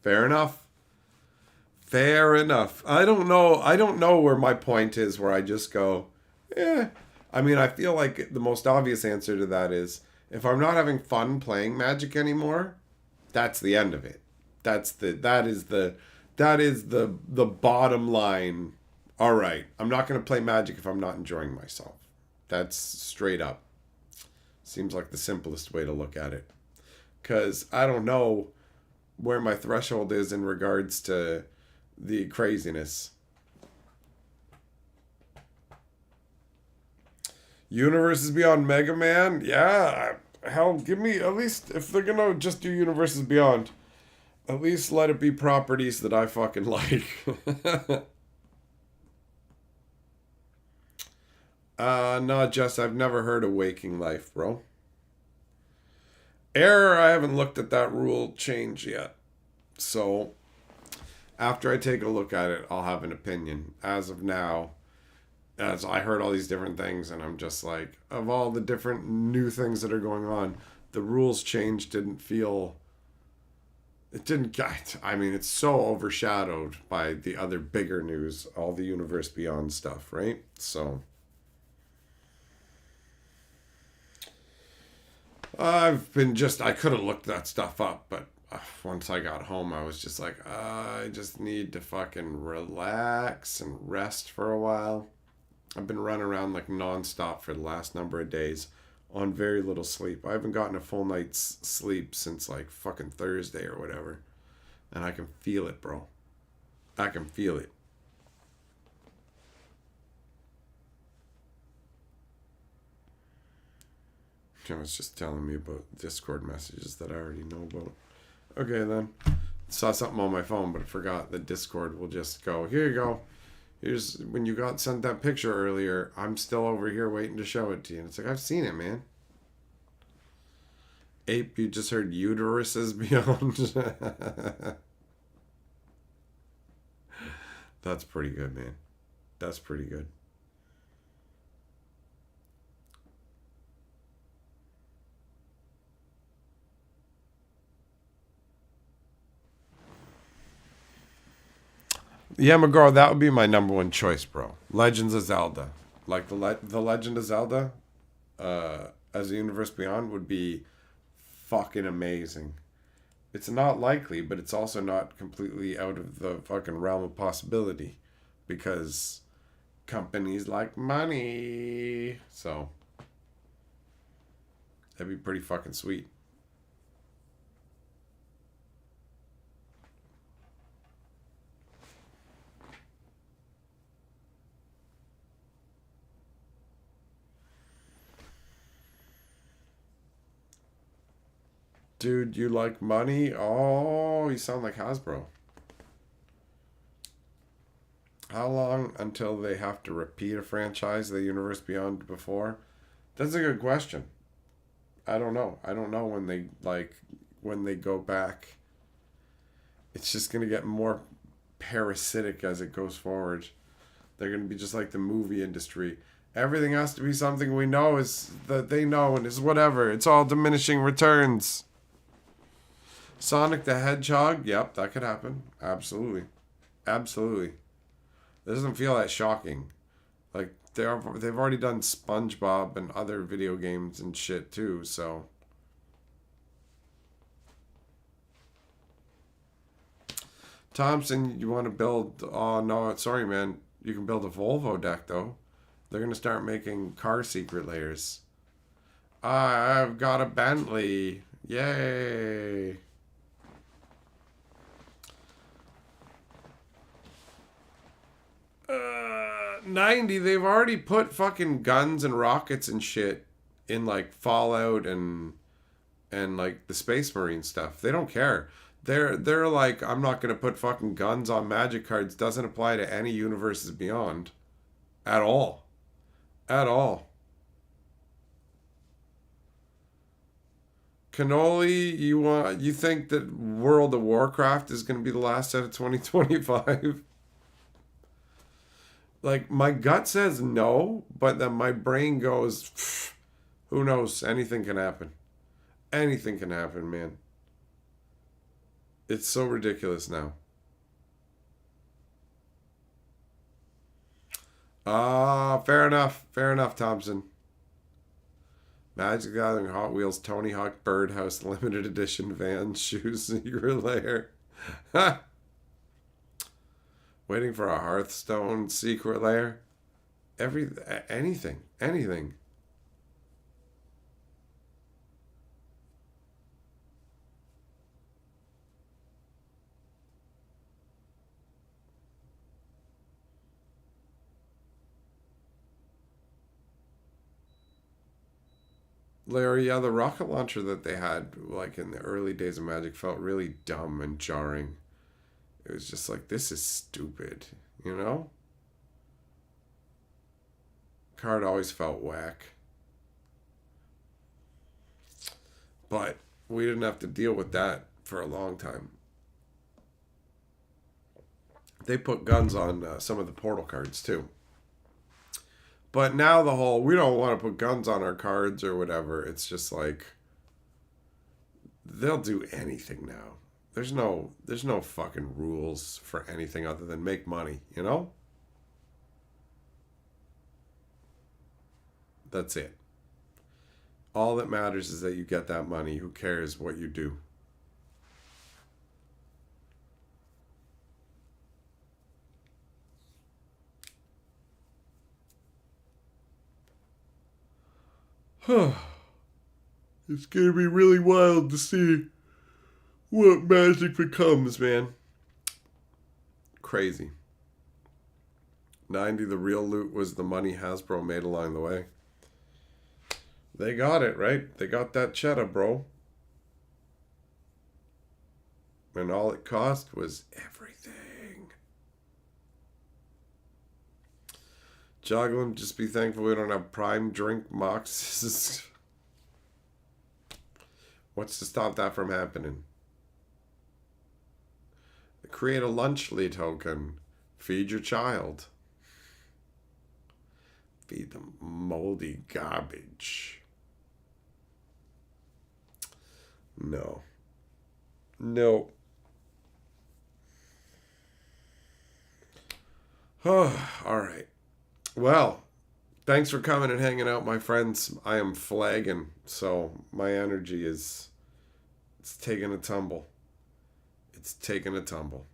Fair enough. Fair enough. I don't know where my point is where I just go, I mean, I feel like the most obvious answer to that is if I'm not having fun playing Magic anymore, that's the end of it. That is the bottom line. All right, I'm not going to play Magic if I'm not enjoying myself. That's straight up. Seems like the simplest way to look at it. Because I don't know where my threshold is in regards to the craziness. Universes Beyond Mega Man? Yeah. Hell, give me at least, if they're gonna just do Universes Beyond, at least let it be properties that I fucking like. No, Jess, I've never heard of Waking Life, bro. Error, I haven't looked at that rule change yet. So, after I take a look at it, I'll have an opinion. As of now, as I heard all these different things, and I'm just like, of all the different new things that are going on, the rules change didn't feel... It didn't get... I mean, it's so overshadowed by the other bigger news, all the Universe Beyond stuff, right? So... I could have looked that stuff up, but once I got home, I was just like, I just need to fucking relax and rest for a while. I've been running around like nonstop for the last number of days on very little sleep. I haven't gotten a full night's sleep since like fucking Thursday or whatever. And I can feel it, bro. I can feel it. It's just telling me about Discord messages that I already know about. Okay, then. Saw something on my phone, but I forgot that Discord will just go, here you go. Here's when you got sent that picture earlier. I'm still over here waiting to show it to you. And it's like, I've seen it, man. Ape, you just heard uteruses beyond. That's pretty good, man. That's pretty good. Yeah, McGraw, that would be my number one choice, bro. Legends of Zelda. Like the Legend of Zelda as a Universe Beyond would be fucking amazing. It's not likely, but it's also not completely out of the fucking realm of possibility because companies like money. So that'd be pretty fucking sweet. Dude, you like money? Oh, you sound like Hasbro. How long until they have to repeat a franchise the Universe Beyond before? That's a good question. I don't know. I don't know when they go back. It's just gonna get more parasitic as it goes forward. They're gonna be just like the movie industry. Everything has to be something we know is that they know and is whatever. It's all diminishing returns. Sonic the Hedgehog, yep, that could happen. Absolutely. Absolutely. It doesn't feel that shocking. Like, they've already done SpongeBob and other video games and shit, too, so... Thompson, you want to build... Oh, no, sorry, man. You can build a Volvo deck, though. They're going to start making car secret layers. I've got a Bentley. Yay. 90, they've already put fucking guns and rockets and shit in like Fallout and like the Space Marine stuff. They don't care. They're like, I'm not gonna put fucking guns on Magic cards. Doesn't apply to any universes beyond, at all, at all. Cannoli, you think that World of Warcraft is gonna be the last set of 2025? Like, my gut says no, but then my brain goes, who knows? Anything can happen. Anything can happen, man. It's so ridiculous now. Fair enough. Fair enough, Thompson. Magic Gathering, Hot Wheels, Tony Hawk, Birdhouse, Limited Edition, Vans, Shoes, Secret Lair. Waiting for a Hearthstone Secret Lair. Anything. Larry, yeah, the rocket launcher that they had, like in the early days of Magic, felt really dumb and jarring. It was just like, this is stupid, you know? Card always felt whack. But we didn't have to deal with that for a long time. They put guns on some of the portal cards, too. But now the whole, we don't want to put guns on our cards or whatever. It's just like, they'll do anything now. There's no fucking rules for anything other than make money, you know? That's it. All that matters is that you get that money. Who cares what you do? It's gonna be really wild to see what Magic becomes, man. Crazy. 90, the real loot was the money Hasbro made along the way. They got it, right? They got that cheddar, bro. And all it cost was everything. Juggling, just be thankful we don't have prime drink boxes. What's to stop that from happening? Create a lunchly token. Feed your child. Feed them moldy garbage. No. No. Oh, all right. Well, thanks for coming and hanging out, my friends. I am flagging, so my energy it's taking a tumble. It's taking a tumble.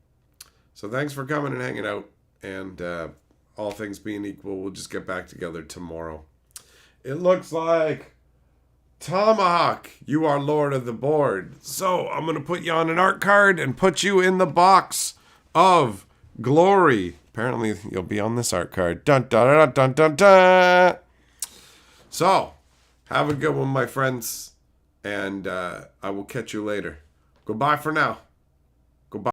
So thanks for coming and hanging out, and all things being equal, we'll just get back together tomorrow. It looks like Tomahawk, you are Lord of the Board. So I'm going to put you on an art card and put you in the box of glory. Apparently, you'll be on this art card. Dun, dun, dun, dun, dun, dun. So, have a good one, my friends. And I will catch you later. Goodbye for now.